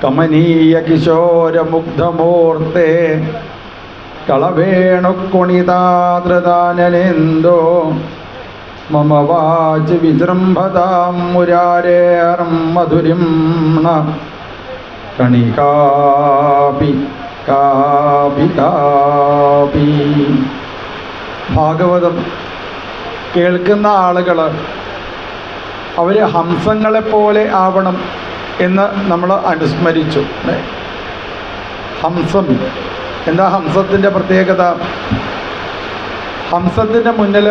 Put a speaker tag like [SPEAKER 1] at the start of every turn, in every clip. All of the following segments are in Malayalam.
[SPEAKER 1] കമനീയ കിശോരമുഗ്ധമൂർത്തേ കളവേണുക്കുണിതാദൃതാനനേന്തോ മമ വാചി വിജൃംഭതാം മുരാരേർം മധുരിം കണികാപി കാപി കാപി. ഭാഗവതം കേൾക്കുന്ന ആളുകൾ അവർ ഹംസങ്ങളെപ്പോലെ ആവണം എന്ന് നമ്മൾ അനുസ്മരിച്ചു. ഹംസം എന്താ ഹംസത്തിൻ്റെ പ്രത്യേകത? ഹംസത്തിൻ്റെ മുന്നിൽ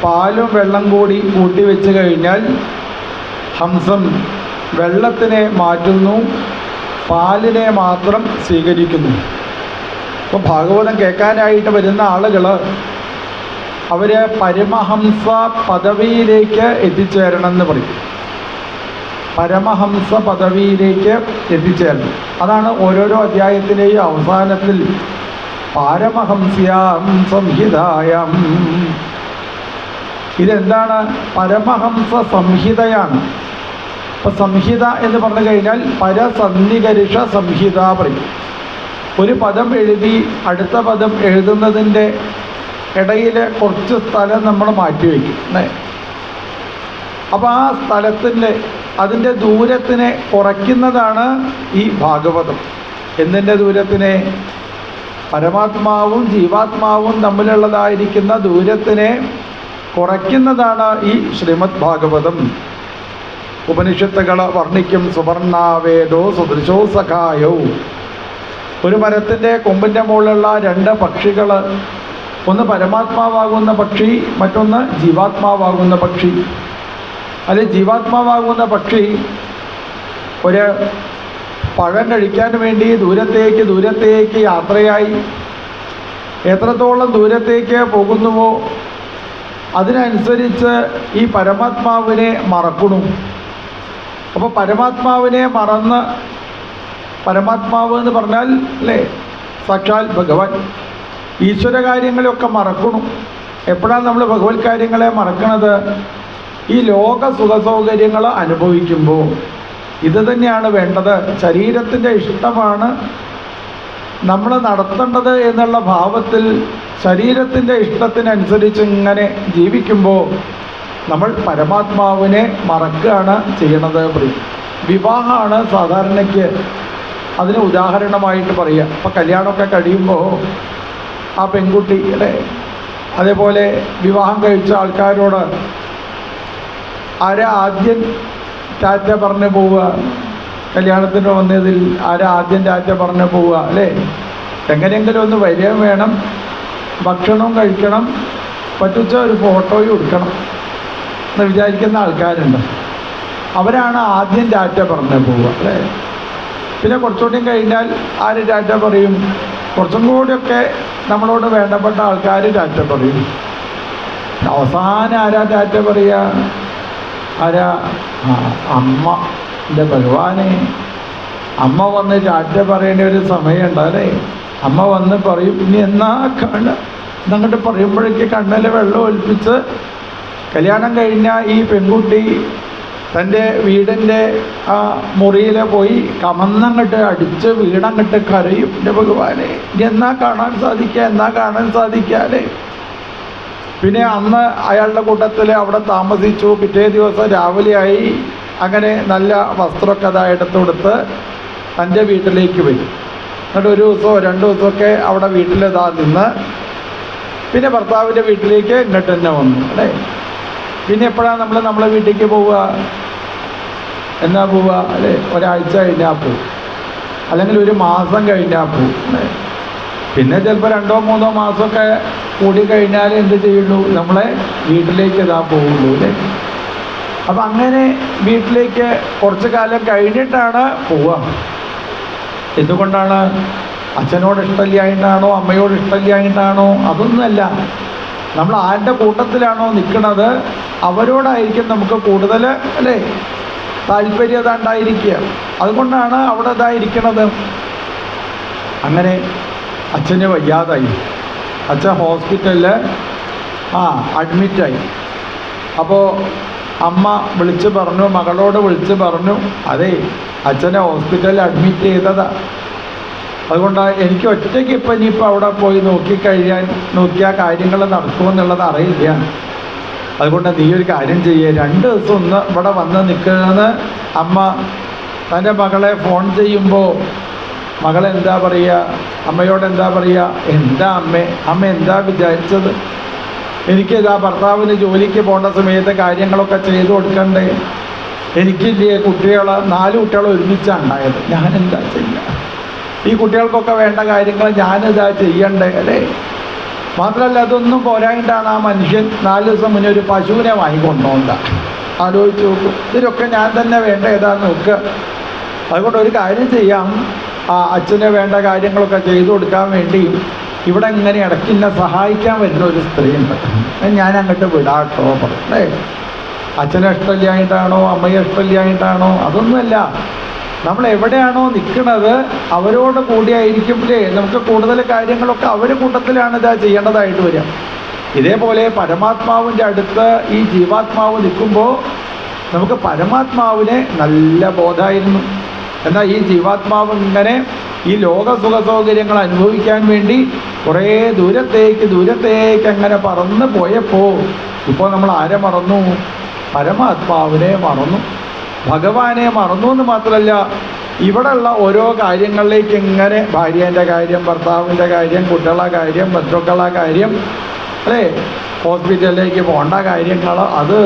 [SPEAKER 1] പാലും വെള്ളം കൂടി കൂട്ടി വെച്ച് കഴിഞ്ഞാൽ ഹംസം വെള്ളത്തിനെ മാറ്റുന്നു, പാലിനെ മാത്രം സ്വീകരിക്കുന്നു. അപ്പോൾ ഭാഗവതം കേൾക്കാനായിട്ട് വരുന്ന ആളുകൾ അവർ പരമഹംസ പദവിയിലേക്ക് എത്തിച്ചേരണം എന്ന് പറയും. പരമഹംസ പദവിയിലേക്ക് എത്തിച്ചേരണം. അതാണ് ഓരോരോ അധ്യായത്തിൻ്റെയും അവസാനത്തിൽ പാരമഹംസ്യാം സംഹിതായം. ഇതെന്താണ്? പരമഹംസ സംഹിതയാണ്. ഇപ്പം സംഹിത എന്ന് പറഞ്ഞു കഴിഞ്ഞാൽ പരസന്നികരിഷ സംഹിത പറയും. ഒരു പദം എഴുതി അടുത്ത പദം എഴുതുന്നതിൻ്റെ ഇടയിൽ കുറച്ച് സ്ഥലം നമ്മൾ മാറ്റിവെക്കും. അപ്പോൾ ആ സ്ഥലത്തിൻ്റെ അതിൻ്റെ ദൂരത്തിനെ കുറയ്ക്കുന്നതാണ് ഈ ഭാഗവതം. എന്തിൻ്റെ ദൂരത്തിനെ? പരമാത്മാവും ജീവാത്മാവും തമ്മിലുള്ളതായിരിക്കുന്ന ദൂരത്തിനെ കുറയ്ക്കുന്നതാണ് ഈ ശ്രീമദ് ഭാഗവതം. ഉപനിഷത്തുകൾ വർണ്ണിക്കും സുവർണാവേദോ സുദൃശോ സഖായോ. ഒരു മരത്തിൻ്റെ കൊമ്പിൻ്റെ മുകളിലുള്ള രണ്ട് പക്ഷികൾ, ഒന്ന് പരമാത്മാവാകുന്ന പക്ഷി, മറ്റൊന്ന് ജീവാത്മാവാകുന്ന പക്ഷി. അതിൽ ജീവാത്മാവാകുന്ന പക്ഷി ഒരു പഴം കഴിക്കാൻ വേണ്ടി ദൂരത്തേക്ക് യാത്രയായി. എത്രത്തോളം ദൂരത്തേക്ക് പോകുന്നുവോ അതിനനുസരിച്ച് ഈ പരമാത്മാവിനെ മറക്കുന്നു. അപ്പോൾ പരമാത്മാവിനെ മറന്ന്, പരമാത്മാവ് എന്ന് പറഞ്ഞാൽ അല്ലേ സാക്ഷാൽ ഭഗവാൻ, ഈശ്വര കാര്യങ്ങളെയൊക്കെ മറക്കുന്നു. എപ്പോഴാണ് നമ്മൾ ഭഗവത് കാര്യങ്ങളെ മറക്കണത്? ഈ ലോക സുഖസൗകര്യങ്ങൾ അനുഭവിക്കുമ്പോൾ. ഇത് തന്നെയാണ് വേണ്ടത്. ശരീരത്തിൻ്റെ ഇഷ്ടമാണ് നമ്മൾ നടത്തേണ്ടത് എന്നുള്ള ഭാവത്തിൽ ശരീരത്തിൻ്റെ ഇഷ്ടത്തിനനുസരിച്ച് ഇങ്ങനെ ജീവിക്കുമ്പോൾ നമ്മൾ പരമാത്മാവിനെ മറക്കുകയാണ് ചെയ്യണത്. വിവാഹമാണ് സാധാരണയ്ക്ക് അതിന് ഉദാഹരണമായിട്ട് പറയുക. അപ്പോൾ കല്യാണമൊക്കെ കഴിയുമ്പോൾ ആ പെൺകുട്ടി അല്ലേ, അതേപോലെ വിവാഹം കഴിച്ച ആൾക്കാരോട് ആരാ ആദ്യം ടാറ്റ പറഞ്ഞു പോവുക? കല്യാണത്തിന് വന്നതിൽ ആരാ ആദ്യം ടാറ്റ പറഞ്ഞു പോവുക? അല്ലേ, എങ്ങനെയെങ്കിലും ഒന്ന് വരികയും വേണം, ഭക്ഷണവും കഴിക്കണം, പറ്റുച്ച ഒരു ഫോട്ടോയും എടുക്കണം എന്ന് വിചാരിക്കുന്ന ആൾക്കാരുണ്ട്. അവരാണ് ആദ്യം ടാറ്റ പറഞ്ഞു പോവുക അല്ലേ. പിന്നെ കുറച്ചുകൂടിയും കഴിഞ്ഞാൽ ആര് ടാറ്റ പറയും? കുറച്ചും കൂടിയൊക്കെ നമ്മളോട് വേണ്ടപ്പെട്ട ആൾക്കാർ ടാറ്റ പറയും. അവസാനം ആരാ ടാറ്റ പറയുക? ആരാ? അമ്മ. എൻ്റെ ഭഗവാനെ, അമ്മ വന്ന് ടാറ്റ പറയേണ്ട ഒരു സമയമുണ്ട് അല്ലേ. അമ്മ വന്ന് പറയും, ഇനി എന്നാ എന്നങ്ങോട്ട് പറയുമ്പോഴേക്ക് കണ്ണിൽ വെള്ളം ഒലിപ്പിച്ച് കല്യാണം കഴിഞ്ഞ ഈ പെൺകുട്ടി തൻ്റെ വീടിൻ്റെ ആ മുറിയിൽ പോയി കമന്നങ്ങോട്ട് അടിച്ച് വീണങ്ങോട്ട് കരയും. എൻ്റെ ഭഗവാനെ, ഇനി എന്നാ കാണാൻ സാധിക്കുക അല്ലേ. പിന്നെ അന്ന് അയാളുടെ കൂട്ടത്തിൽ അവിടെ താമസിച്ചു. പിറ്റേ ദിവസം രാവിലെയായി. അങ്ങനെ നല്ല വസ്ത്രമൊക്കെ അതാ എടുത്തു കൊടുത്ത് തൻ്റെ വീട്ടിലേക്ക് വരും. എന്നിട്ട് ഒരു ദിവസമോ 2 ദിവസമൊക്കെ അവിടെ വീട്ടിലിതാ നിന്ന് പിന്നെ ഭർത്താവിൻ്റെ വീട്ടിലേക്ക് ഇങ്ങോട്ട് തന്നെ വന്നു അല്ലേ. പിന്നെ എപ്പോഴാണ് നമ്മളെ വീട്ടിലേക്ക് പോവുക? എന്നാ പോവുക അല്ലേ? ഒരാഴ്ച കഴിഞ്ഞാൽ പോവും, അല്ലെങ്കിൽ ഒരു മാസം കഴിഞ്ഞാൽ പോവും. പിന്നെ ചിലപ്പോൾ 2-3 മാസമൊക്കെ കൂടിക്കഴിഞ്ഞാൽ എന്ത് ചെയ്യുള്ളൂ? നമ്മളെ വീട്ടിലേക്ക് ഇതാ പോവുള്ളൂ അല്ലേ. അപ്പം അങ്ങനെ വീട്ടിലേക്ക് കുറച്ച് കാലം കഴിഞ്ഞിട്ടാണ് പോവുക. എന്തുകൊണ്ടാണ്? അച്ഛനോട് ഇഷ്ടമില്ലായിട്ടാണോ, അമ്മയോട് ഇഷ്ടമില്ലായിട്ടാണോ? അതൊന്നുമല്ല. നമ്മൾ ആരുടെ കൂട്ടത്തിലാണോ നിൽക്കുന്നത് അവരോടായിരിക്കും നമുക്ക് കൂടുതൽ അല്ലേ താല്പര്യത ഉണ്ടായിരിക്കുക. അതുകൊണ്ടാണ് അവിടെ ഇതായിരിക്കണത്. അങ്ങനെ അച്ഛന് വയ്യാതായി. അച്ഛൻ ഹോസ്പിറ്റലിൽ അഡ്മിറ്റായി. അപ്പോൾ അമ്മ വിളിച്ച് പറഞ്ഞു, മകളോട് വിളിച്ച് പറഞ്ഞു, അതെ അച്ഛനെ ഹോസ്പിറ്റലിൽ അഡ്മിറ്റ് ചെയ്തതാ, അതുകൊണ്ട് എനിക്ക് ഒറ്റയ്ക്ക് ഇപ്പം ഇനിയിപ്പോൾ അവിടെ പോയി നോക്കിയാൽ കാര്യങ്ങൾ നടക്കുമെന്നുള്ളത് അറിയില്ല. അതുകൊണ്ട് നീ ഒരു കാര്യം ചെയ്യേ, 2 ദിവസം ഒന്ന് ഇവിടെ വന്ന് നിൽക്കുകയെന്ന് അമ്മ തൻ്റെ മകളെ ഫോൺ ചെയ്യുമ്പോൾ മകളെന്താ പറയുക, അമ്മയോട് എന്താ പറയുക, എന്താ അമ്മ എന്താ വിചാരിച്ചത്, എനിക്കിതാ ഭർത്താവിന് ജോലിക്ക് പോകേണ്ട സമയത്ത് കാര്യങ്ങളൊക്കെ ചെയ്തു കൊടുക്കണ്ടേ, എനിക്കില്ലേ കുട്ടികൾ 4 കുട്ടികൾ ഒരുമിച്ചാണ് ഉണ്ടായത്, ഞാനെന്താ ചെയ്യുക, ഈ കുട്ടികൾക്കൊക്കെ വേണ്ട കാര്യങ്ങൾ ഞാനിതാ ചെയ്യണ്ടേ അല്ലേ. മാത്രമല്ല അതൊന്നും പോരായിട്ടാണ് ആ മനുഷ്യൻ 4 ദിവസം മുന്നേ ഒരു പശുവിനെ വാങ്ങിക്കൊണ്ടുപോകണ്ട. ആലോചിച്ച് നോക്കും, ഇതിലൊക്കെ ഞാൻ തന്നെ വേണ്ട ഏതാന്ന് നോക്കുക. അതുകൊണ്ട് ഒരു കാര്യം ചെയ്യാം, ആ അച്ഛന് വേണ്ട കാര്യങ്ങളൊക്കെ ചെയ്തു കൊടുക്കാൻ വേണ്ടി ഇവിടെ ഇങ്ങനെ ഇടയ്ക്കിന്നെ സഹായിക്കാൻ വരുന്ന ഒരു സ്ത്രീയുണ്ട്, ഞാൻ അങ്ങോട്ട് വിടാട്ടോ പറഞ്ഞേ. അച്ഛനെ ഇഷ്ടമില്ലായിട്ടാണോ അമ്മയെ ഇഷ്ടമില്ലായിട്ടാണോ അതൊന്നുമല്ല, നമ്മൾ എവിടെയാണോ നിൽക്കുന്നത് അവരോട് കൂടിയായിരിക്കുമ്പോഴേ നമുക്ക് കൂടുതൽ കാര്യങ്ങളൊക്കെ അവരുടെ കൂട്ടത്തിലാണ് ഇതാ ചെയ്യേണ്ടതായിട്ട് വരിക. ഇതേപോലെ പരമാത്മാവിൻ്റെ അടുത്ത് ഈ ജീവാത്മാവ് നിൽക്കുമ്പോൾ നമുക്ക് പരമാത്മാവിനെ നല്ല ബോധമായിരുന്നു. എന്നാൽ ഈ ജീവാത്മാവ് ഇങ്ങനെ ഈ ലോക സുഖ സൗകര്യങ്ങൾ അനുഭവിക്കാൻ വേണ്ടി കുറേ ദൂരത്തേക്ക് അങ്ങനെ പറന്ന് പോയപ്പോൾ ഇപ്പോൾ നമ്മൾ ആരെ മറന്നു? പരമാത്മാവിനെ മറന്നു, ഭഗവാനെ മറന്നു എന്ന് മാത്രമല്ല ഇവിടെയുള്ള ഓരോ കാര്യങ്ങളിലേക്ക് ഇങ്ങനെ ഭാര്യേൻ്റെ കാര്യം, ഭർത്താവിൻ്റെ കാര്യം, കുട്ടികളുടെ കാര്യം, ബന്ധുക്കളുടെ കാര്യം അല്ലേ, ഹോസ്പിറ്റലിലേക്ക് പോകേണ്ട കാര്യങ്ങൾ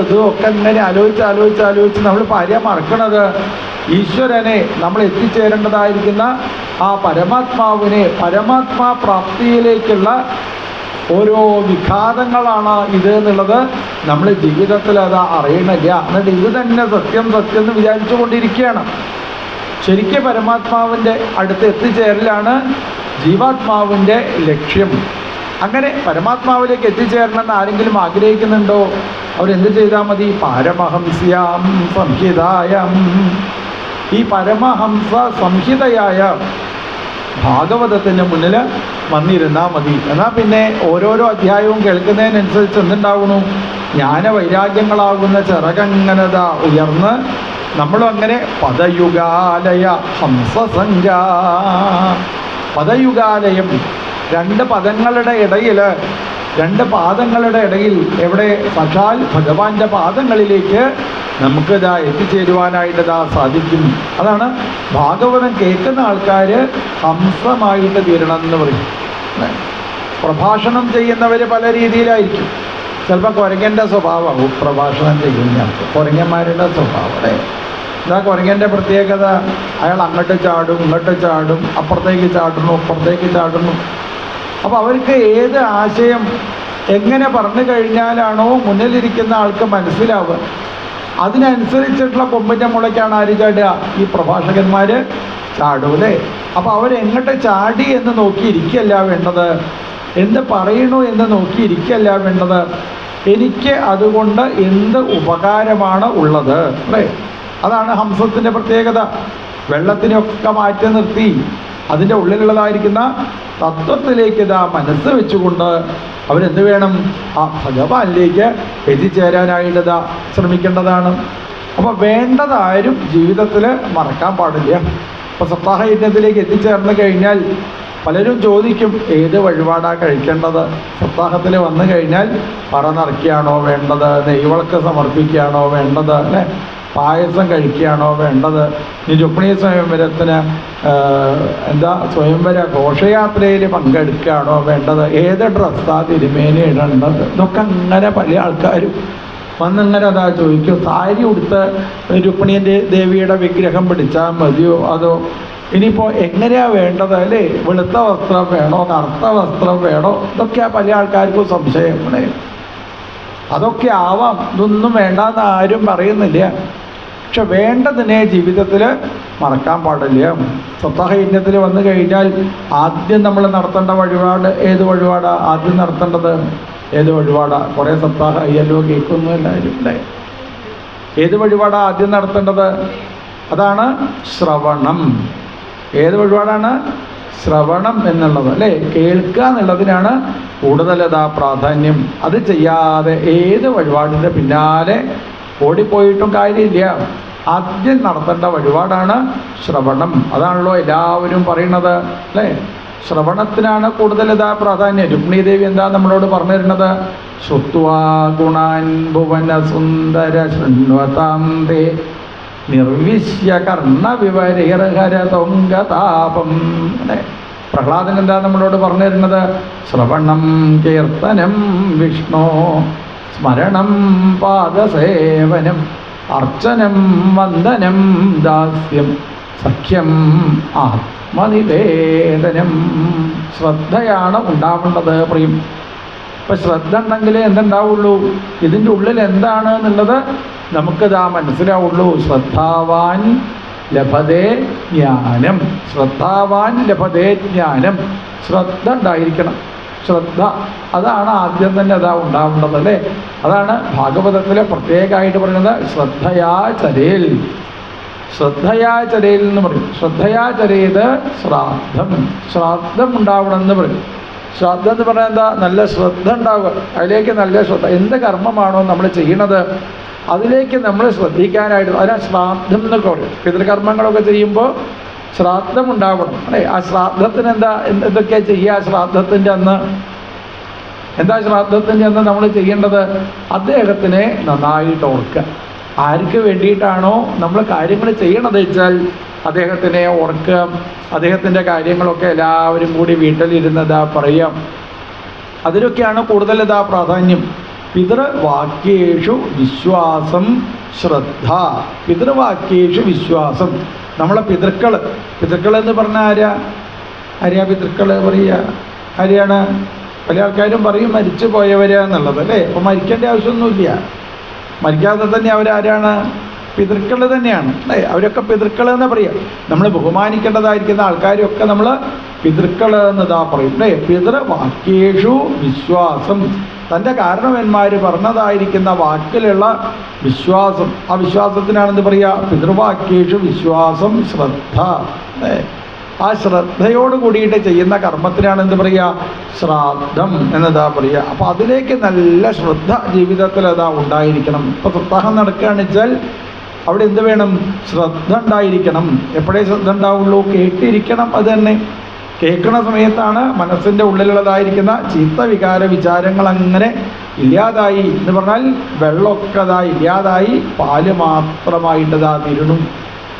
[SPEAKER 1] ഇതും ഒക്കെ ഇങ്ങനെ ആലോചിച്ച് നമ്മൾ ഭാര്യ മറക്കണത് ഈശ്വരനെ നമ്മൾ എത്തിച്ചേരേണ്ടതായിരിക്കുന്ന ആ പരമാത്മാവിനെ, പരമാത്മാ പ്രാപ്തിയിലേക്കുള്ള ഓരോ വിഘാതങ്ങളാണ് ഇത് എന്നുള്ളത് നമ്മൾ ജീവിതത്തിൽ അത് അറിയണില്ല. എന്നിട്ട് ഇത് തന്നെ സത്യം എന്ന് വിചാരിച്ചു കൊണ്ടിരിക്കുകയാണ്. ശരിക്കും പരമാത്മാവിൻ്റെ അടുത്ത് എത്തിച്ചേരലാണ് ജീവാത്മാവിൻ്റെ ലക്ഷ്യം. അങ്ങനെ പരമാത്മാവിലേക്ക് എത്തിച്ചേരണമെന്ന് ആരെങ്കിലും ആഗ്രഹിക്കുന്നുണ്ടോ? അവരെന്ത് ചെയ്താൽ മതി? പാരമഹംസ്യാം സംഹിതായം, ഈ പരമഹംസ സംഹിതയായ ഭാഗവതത്തിൻ്റെ മുന്നിൽ വന്നിരുന്നാൽ മതി. എന്നാൽ പിന്നെ ഓരോരോ അധ്യായവും കേൾക്കുന്നതിനനുസരിച്ച് എന്തുണ്ടാവുന്നു? ജ്ഞാനവൈരാഗ്യങ്ങളാകുന്ന ചിറകങ്ങനത ഉയർന്ന് നമ്മളും അങ്ങനെ പദയുഗാലയ ഹംസസഞ്ജാ, പദയുഗാലയം 2 പദങ്ങളുടെ ഇടയിൽ, 2 പാദങ്ങളുടെ ഇടയിൽ എവിടെ? സാക്ഷാൽ ഭഗവാന്റെ പാദങ്ങളിലേക്ക് നമുക്കിതാ എത്തിച്ചേരുവാനായിട്ടിതാ സാധിക്കും. അതാണ് ഭാഗവതം കേൾക്കുന്ന ആൾക്കാർ ഹംസമായിട്ട് തീരണം എന്ന് പറയും. പ്രഭാഷണം ചെയ്യുന്നവർ പല രീതിയിലായിരിക്കും. ചിലപ്പോൾ കുരങ്ങൻ്റെ സ്വഭാവമാവും പ്രഭാഷണം ചെയ്യുന്ന ആൾക്ക്, കുരങ്ങന്മാരുടെ സ്വഭാവം അല്ലേ. എന്താ കുരങ്ങൻ്റെ പ്രത്യേകത? അയാൾ അങ്ങോട്ട് ചാടും ഇങ്ങോട്ട് ചാടും, അപ്പുറത്തേക്ക് ചാടുന്നു ഇപ്പുറത്തേക്ക് ചാടുന്നു. അപ്പോൾ അവർക്ക് ഏത് ആശയം എങ്ങനെ പറഞ്ഞു കഴിഞ്ഞാലാണോ മുന്നിലിരിക്കുന്ന ആൾക്ക് മനസ്സിലാവുക, അതിനനുസരിച്ചിട്ടുള്ള കൊമ്പിൻ്റെ മുളയ്ക്കാണ് ആര് ചാടുക? ഈ പ്രഭാഷകന്മാർ ചാടും അല്ലേ. അപ്പോൾ അവരെങ്ങോട്ട് ചാടി എന്ന് നോക്കിയിരിക്കുകയല്ല വേണ്ടത്, എന്ത് പറയണു എന്ന് നോക്കിയിരിക്കുകയല്ല വേണ്ടത്, എനിക്ക് അതുകൊണ്ട് എന്ത് ഉപകാരമാണ് ഉള്ളത് അല്ലേ. അതാണ് ഹംസത്തിൻ്റെ പ്രത്യേകത. വെള്ളത്തിനൊക്കെ മാറ്റി നിർത്തി അതിൻ്റെ ഉള്ളിലുള്ളതായിരിക്കുന്ന തത്വത്തിലേക്ക് ഇതാ മനസ്സ് വെച്ചുകൊണ്ട് അവരെന്ത് വേണം? ആ ഭഗവാനിലേക്ക് എത്തിച്ചേരാനായിട്ടിതാ ശ്രമിക്കേണ്ടതാണ്. അപ്പോൾ വേണ്ടതാരും ജീവിതത്തിൽ മറക്കാൻ പാടില്ല. ഇപ്പോൾ സപ്താഹ യജ്ഞത്തിലേക്ക് എത്തിച്ചേർന്ന് കഴിഞ്ഞാൽ പലരും ചോദിക്കും, ഏത് വഴിപാടാണ് കഴിക്കേണ്ടത്? സപ്താഹത്തിൽ വന്നു കഴിഞ്ഞാൽ പറ നിറയ്ക്കുകയാണോ വേണ്ടത്, നെയ്വിളക്ക് സമർപ്പിക്കുകയാണോ വേണ്ടത് അല്ലേ, പായസം കഴിക്കുകയാണോ വേണ്ടത്, ഈ രുക്മിണി സ്വയംവരത്തിന് സ്വയംവര ഘോഷയാത്രയിൽ പങ്കെടുക്കുകയാണോ വേണ്ടത്, ഏത് ഡ്രസ്സാണ് തിരുമേനി ഇടേണ്ടത്, ഇതൊക്കെ അങ്ങനെ പല ആൾക്കാരും വന്നിങ്ങനെ അതാ ചോദിക്കും. സാരി ഉടുത്ത് രുക്മിണി ദേവിയുടെ വിഗ്രഹം പിടിച്ചാൽ മതിയോ, അതോ ഇനിയിപ്പോൾ എങ്ങനെയാണ് വേണ്ടത് അല്ലേ, വെളുത്ത വസ്ത്രം വേണോ കറുത്ത വസ്ത്രം വേണോ, ഇതൊക്കെയാണ് പല ആൾക്കാർക്കും സംശയം. അതൊക്കെ ആവാം, ഇതൊന്നും വേണ്ടെന്ന് ആരും പറയുന്നില്ല. പക്ഷെ വേണ്ടതിനെ ജീവിതത്തിൽ മറക്കാൻ പാടില്ല. സപ്താഹ യജ്ഞത്തിൽ വന്നു കഴിഞ്ഞാൽ ആദ്യം നമ്മൾ നടത്തേണ്ട വഴിപാട് ഏത് വഴിപാടാണ് ആദ്യം നടത്തേണ്ടത്? ഏത് വഴിപാടാണ്? കുറേ സപ്താഹ അയ്യല്ലോ കേൾക്കുന്നു എല്ലാവരും അല്ലേ. ഏത് വഴിപാടാണ് ആദ്യം നടത്തേണ്ടത്? അതാണ് ശ്രവണം. ഏത് വഴിപാടാണ്? ശ്രവണം എന്നുള്ളത് അല്ലേ, കേൾക്കുക എന്നുള്ളതിനാണ് കൂടുതൽ പ്രാധാന്യം. അത് ചെയ്യാതെ ഏത് വഴിപാടിൻ്റെ പിന്നാലെ ഓടിപ്പോയിട്ടും കാര്യമില്ല. ആദ്യം നടത്തേണ്ട വഴിപാടാണ് ശ്രവണം. അതാണല്ലോ എല്ലാവരും പറയണത് അല്ലേ? ശ്രവണത്തിനാണ് കൂടുതൽ പ്രാധാന്യം. രുക്മിണീ ദേവി എന്താ നമ്മളോട് പറഞ്ഞു തരുന്നത്? ശ്രുത്വാ ഗുണാൻ ഭുവന സുന്ദര ശൃണ്വതാം തേ നിർവിശ്യ കർണവിവരഹരതൊങ്കതാപം. അല്ലേ? പ്രഹ്ലാദൻ എന്താ നമ്മളോട് പറഞ്ഞു തരുന്നത്? ശ്രവണം കീർത്തനം വിഷ്ണു സ്മരണം പാദസേവനം അർച്ചനം വന്ദനം ദാസ്യം സഖ്യം ആത്മനിവേദനം. ശ്രദ്ധയാണ് ഉണ്ടാവേണ്ടത് പ്രിയം. ഇപ്പം ശ്രദ്ധ ഉണ്ടെങ്കിലേ എന്തുണ്ടാവുള്ളൂ? ഇതിൻ്റെ ഉള്ളിൽ എന്താണ് എന്നുള്ളത് നമുക്കിതാ മനസ്സിലാവുള്ളൂ. ശ്രദ്ധാവാൻ ലഭതേ ജ്ഞാനം. ശ്രദ്ധാവാൻ ലഭതേ ജ്ഞാനം. ശ്രദ്ധ ഉണ്ടായിരിക്കണം. ശ്രദ്ധ അതാണ് ആദ്യം തന്നെ അതാ ഉണ്ടാവേണ്ടത് അല്ലേ? അതാണ് ഭാഗവതത്തിലെ പ്രത്യേകമായിട്ട് പറയുന്നത് ശ്രദ്ധയാ ചരേൽ. ശ്രദ്ധയാ ചരയിൽ എന്ന് പറയും. ശ്രദ്ധയാ ചരയത് ശ്രാദ്ധം. ശ്രാദ്ധം ഉണ്ടാവണം എന്ന് പറയും. ശ്രാദ്ധം എന്ന് പറഞ്ഞാൽ എന്താ? നല്ല ശ്രദ്ധ ഉണ്ടാവുക. അതിലേക്ക് നല്ല ശ്രദ്ധ. എന്ത് കർമ്മമാണോ നമ്മൾ ചെയ്യണത് അതിലേക്ക് നമ്മൾ ശ്രദ്ധിക്കാനായിട്ട് അതിനാ ശ്രാദ്ധം എന്നൊക്കെ പറയും. പിതൃകർമ്മങ്ങളൊക്കെ ചെയ്യുമ്പോൾ ശ്രാദ്ധം ഉണ്ടാവണം അല്ലേ? ആ ശ്രാദ്ധത്തിന് എന്തൊക്കെയാ ചെയ്യുക? ശ്രാദ്ധത്തിൻ്റെ അന്ന് എന്താ? ശ്രാദ്ധത്തിൻ്റെ അന്ന് നമ്മൾ ചെയ്യേണ്ടത് അദ്ദേഹത്തിനെ നന്നായിട്ട് ഓർക്കുക. ആർക്ക് വേണ്ടിയിട്ടാണോ നമ്മൾ കാര്യങ്ങൾ ചെയ്യണത് വെച്ചാൽ അദ്ദേഹത്തിനെ ഓർക്കുക. അദ്ദേഹത്തിൻ്റെ കാര്യങ്ങളൊക്കെ എല്ലാവരും കൂടി വീട്ടിലിരുന്നതാ പറയാം. അതിലൊക്കെയാണ് കൂടുതൽ പ്രാധാന്യം. പിതൃവാക്യേഷു വിശ്വാസം ശ്രദ്ധ. പിതൃവാക്യേഷു വിശ്വാസം. നമ്മളെ പിതൃക്കൾ എന്ന് പറഞ്ഞാൽ ആര്യാ പിതൃക്കൾ പറയുക? ആരെയാണ്? പല ആൾക്കാരും പറയും മരിച്ചു പോയവരാന്നുള്ളത് അല്ലേ? അപ്പോൾ മരിക്കേണ്ട ആവശ്യമൊന്നുമില്ല. മരിക്കാതെ തന്നെ അവരാരാണ്? പിതൃക്കൾ തന്നെയാണ് അല്ലേ? അവരൊക്കെ പിതൃക്കൾ എന്ന് പറയാം. നമ്മൾ ബഹുമാനിക്കേണ്ടതായിരിക്കുന്ന ആൾക്കാരൊക്കെ നമ്മൾ പിതൃക്കൾ എന്നതാ പറയും അല്ലേ? പിതൃവാക്യേഷു വിശ്വാസം. തൻ്റെ കാരണവന്മാർ പറഞ്ഞതായിരിക്കുന്ന വാക്കിലുള്ള വിശ്വാസം. ആ വിശ്വാസത്തിനാണെന്ന് പറയുക പിതൃവാക്യേഷു വിശ്വാസം ശ്രദ്ധ അല്ലേ? ആ ശ്രദ്ധയോട് കൂടിയിട്ട് ചെയ്യുന്ന കർമ്മത്തിനാണ് എന്ത് പറയുക? ശ്രാദ്ധം എന്നതാ പറയുക. അപ്പോൾ അതിലേക്ക് നല്ല ശ്രദ്ധ ജീവിതത്തിൽ അതാ ഉണ്ടായിരിക്കണം. ഇപ്പോൾ സപ്താഹം നടക്കുകയാണെന്ന് വെച്ചാൽ അവിടെ എന്ത് വേണം? ശ്രദ്ധ ഉണ്ടായിരിക്കണം. എപ്പോഴേ ശ്രദ്ധ ഉണ്ടാവുള്ളൂ? കേട്ടിരിക്കണം. അത് തന്നെ കേൾക്കുന്ന സമയത്താണ് മനസ്സിൻ്റെ ഉള്ളിലുള്ളതായിരിക്കുന്ന ചീത്ത വികാര വിചാരങ്ങൾ അങ്ങനെ ഇല്ലാതായി എന്ന് പറഞ്ഞാൽ വെള്ളമൊക്കെ ഇല്ലാതായി പാല് മാത്രമായിട്ടതാ തീരണം.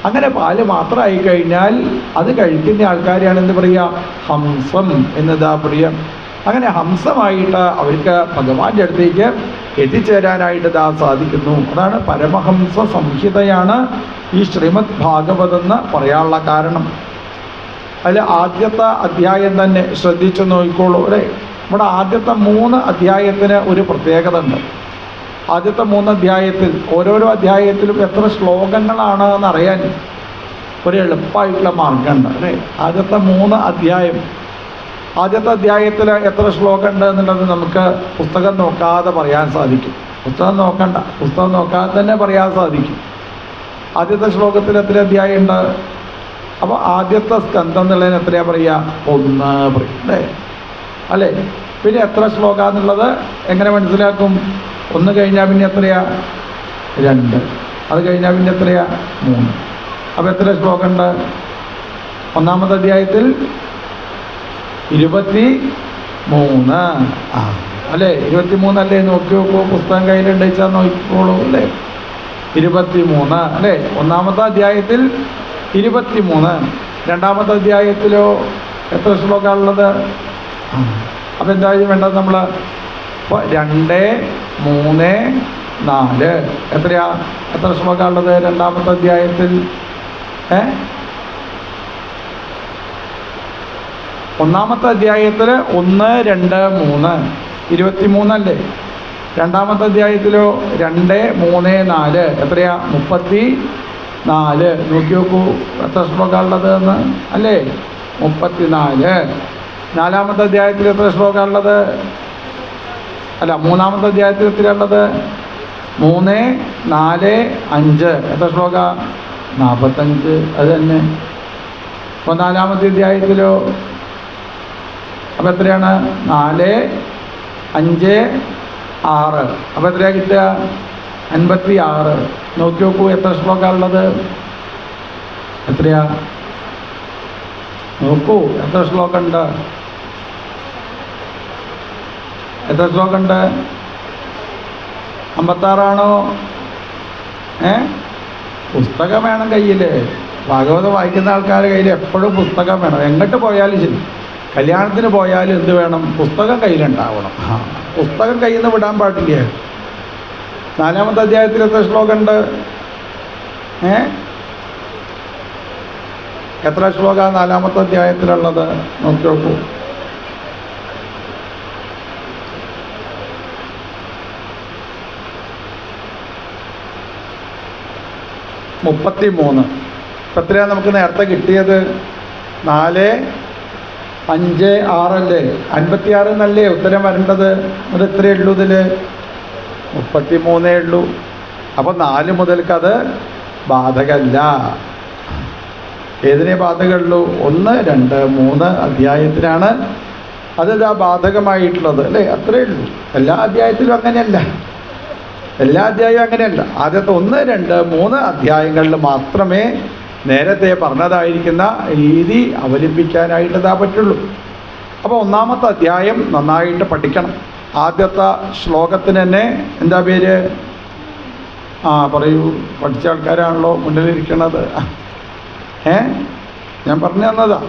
[SPEAKER 1] അങ്ങനെ പാല് മാത്രമായി കഴിഞ്ഞാൽ അത് കഴിക്കുന്ന ആൾക്കാരെയാണ് എന്ത് പറയുക? ഹംസം എന്നതാ പറയുക. അങ്ങനെ ഹംസമായിട്ട് അവർക്ക് ഭഗവാന്റെ അടുത്തേക്ക് എത്തിച്ചേരാനായിട്ട് സാധിക്കുന്നു. അതാണ് പരമഹംസ സംഹിതയാണ് ഈ ശ്രീമദ് ഭാഗവതം എന്ന് പറയാനുള്ള കാരണം. അതിൽ ആദ്യത്തെ അധ്യായം തന്നെ ശ്രദ്ധിച്ചു നോക്കിക്കോളൂ അല്ലേ? നമ്മുടെ ആദ്യത്തെ 3 അധ്യായത്തിന് ഒരു പ്രത്യേകത ഉണ്ട്. ആദ്യത്തെ 3 അധ്യായത്തിൽ ഓരോരോ അധ്യായത്തിലും എത്ര ശ്ലോകങ്ങളാണ് എന്നറിയാൻ ഒരു എളുപ്പമായിട്ടുള്ള മാർഗമുണ്ട് അല്ലേ? ആദ്യത്തെ 3 അധ്യായം. ആദ്യത്തെ അധ്യായത്തിൽ എത്ര ശ്ലോകം ഉണ്ട് എന്നുള്ളത് നമുക്ക് പുസ്തകം നോക്കാതെ പറയാൻ സാധിക്കും. പുസ്തകം നോക്കണ്ട, പുസ്തകം നോക്കാതെ തന്നെ പറയാൻ സാധിക്കും. ആദ്യത്തെ ശ്ലോകത്തിൽ എത്ര അധ്യായം ഉണ്ട്? അപ്പോൾ ആദ്യത്തെ സ്കന്ധം എന്നുള്ളതിന് എത്രയാ പറയുക? 1 പറയും അല്ലേ? പിന്നെ എത്ര ശ്ലോകം എന്നുള്ളത് എങ്ങനെ മനസ്സിലാക്കും? 1 കഴിഞ്ഞാൽ പിന്നെ എത്രയാ? 2. അത് കഴിഞ്ഞാൽ പിന്നെ എത്രയാ? 3. അപ്പോൾ എത്ര ശ്ലോകം ഉണ്ട്? ഒന്നാമത്തെ അധ്യായത്തിൽ 23 അല്ലേ? 23 അല്ലേ? നോക്കി നോക്കൂ, പുസ്തകം കയ്യിലുണ്ട് വെച്ചാൽ നോക്കിക്കോളൂ അല്ലേ? 23 അല്ലേ? ഒന്നാമത്തെ അധ്യായത്തിൽ 23. രണ്ടാമത്തെ അധ്യായത്തിലോ എത്ര ശ്ലോകമുള്ളത്? അപ്പം എന്തായാലും വേണ്ടത് നമ്മൾ ഇപ്പോൾ 2, 3, 4 എത്രയാ? എത്ര ശ്ലോകമുള്ളത് രണ്ടാമത്തെ അധ്യായത്തിൽ? ഒന്നാമത്തെ അധ്യായത്തിൽ 1, 2, 3 23 അല്ലേ? രണ്ടാമത്തെ അധ്യായത്തിലോ 2, 3, 4 എത്രയാ? 34. നോക്കി നോക്കൂ എത്ര ശ്ലോകമുള്ളത് എന്ന് അല്ലേ? 34. നാലാമത്തെ അധ്യായത്തിൽ എത്ര ശ്ലോകമുള്ളത്? അല്ല, മൂന്നാമത്തെ അധ്യായത്തിൽ എത്രയുള്ളത്? 3, 4, 5 എത്ര ശ്ലോക? 45. അത് തന്നെ. അപ്പോൾ നാലാമത്തെ അധ്യായത്തിലോ അപ്പോൾ എത്രയാണ്? 4, 5, 6. അപ്പോൾ എത്രയാണ് കിട്ടുക? 56. നോക്കി നോക്കൂ, എത്ര ശ്ലോകമുള്ളത്? എത്രയാ? നോക്കൂ, എത്ര ശ്ലോകമുണ്ട്? എത്ര ശ്ലോകമുണ്ട്? 56ആണോ? പുസ്തകം വേണം കയ്യിൽ. ഭാഗവതം വായിക്കുന്ന ആൾക്കാരുടെ കയ്യിൽ എപ്പോഴും പുസ്തകം വേണം. എങ്ങോട്ട് പോയാലും ശരി, കല്യാണത്തിന് പോയാലും എന്ത് വേണം? പുസ്തകം കയ്യിലുണ്ടാവണം. പുസ്തകം കയ്യിൽ നിന്ന് വിടാൻ പാടില്ല. 4-ാമത്തെ അധ്യായത്തിൽ എത്ര ശ്ലോകമുണ്ട്? എത്ര ശ്ലോക 4-ാമത്തെ അധ്യായത്തിലുള്ളത്? നോക്കി നോക്കൂ. (33). ഇപ്പം എത്രയാണ് നമുക്ക് നേരത്തെ കിട്ടിയത്? 4, 5, 6 അല്ലേ? 56 എന്നല്ലേ ഉത്തരം വരേണ്ടത്? അത് എത്രയേ ഉള്ളൂ? ഇതിൽ 33 ഉള്ളൂ. അപ്പോൾ 4 മുതൽക്കത് ബാധകമല്ല. ഏതിനെ ബാധകമുള്ളൂ? 1, 2, 3 അധ്യായത്തിനാണ് അത് ബാധകമായിട്ടുള്ളത് അല്ലേ? അത്രയേ ഉള്ളൂ. എല്ലാ അധ്യായത്തിലും അങ്ങനെയല്ല. എല്ലാ അധ്യായവും അങ്ങനെയല്ല. ആദ്യത്തെ 1, 2, 3 അധ്യായങ്ങളിൽ മാത്രമേ നേരത്തെ പറഞ്ഞതായിരിക്കുന്ന രീതി അവലംബിക്കാനായിട്ട് പറ്റുള്ളൂ. അപ്പോൾ 1-ാമത്തെ അധ്യായം നന്നായിട്ട് പഠിക്കണം. ആദ്യത്തെ ശ്ലോകത്തിന് തന്നെ എന്താ പേര്? പറയൂ, പഠിച്ച ആൾക്കാരാണല്ലോ മുന്നിലിരിക്കണത്. ഞാൻ പറഞ്ഞു തന്നതാ.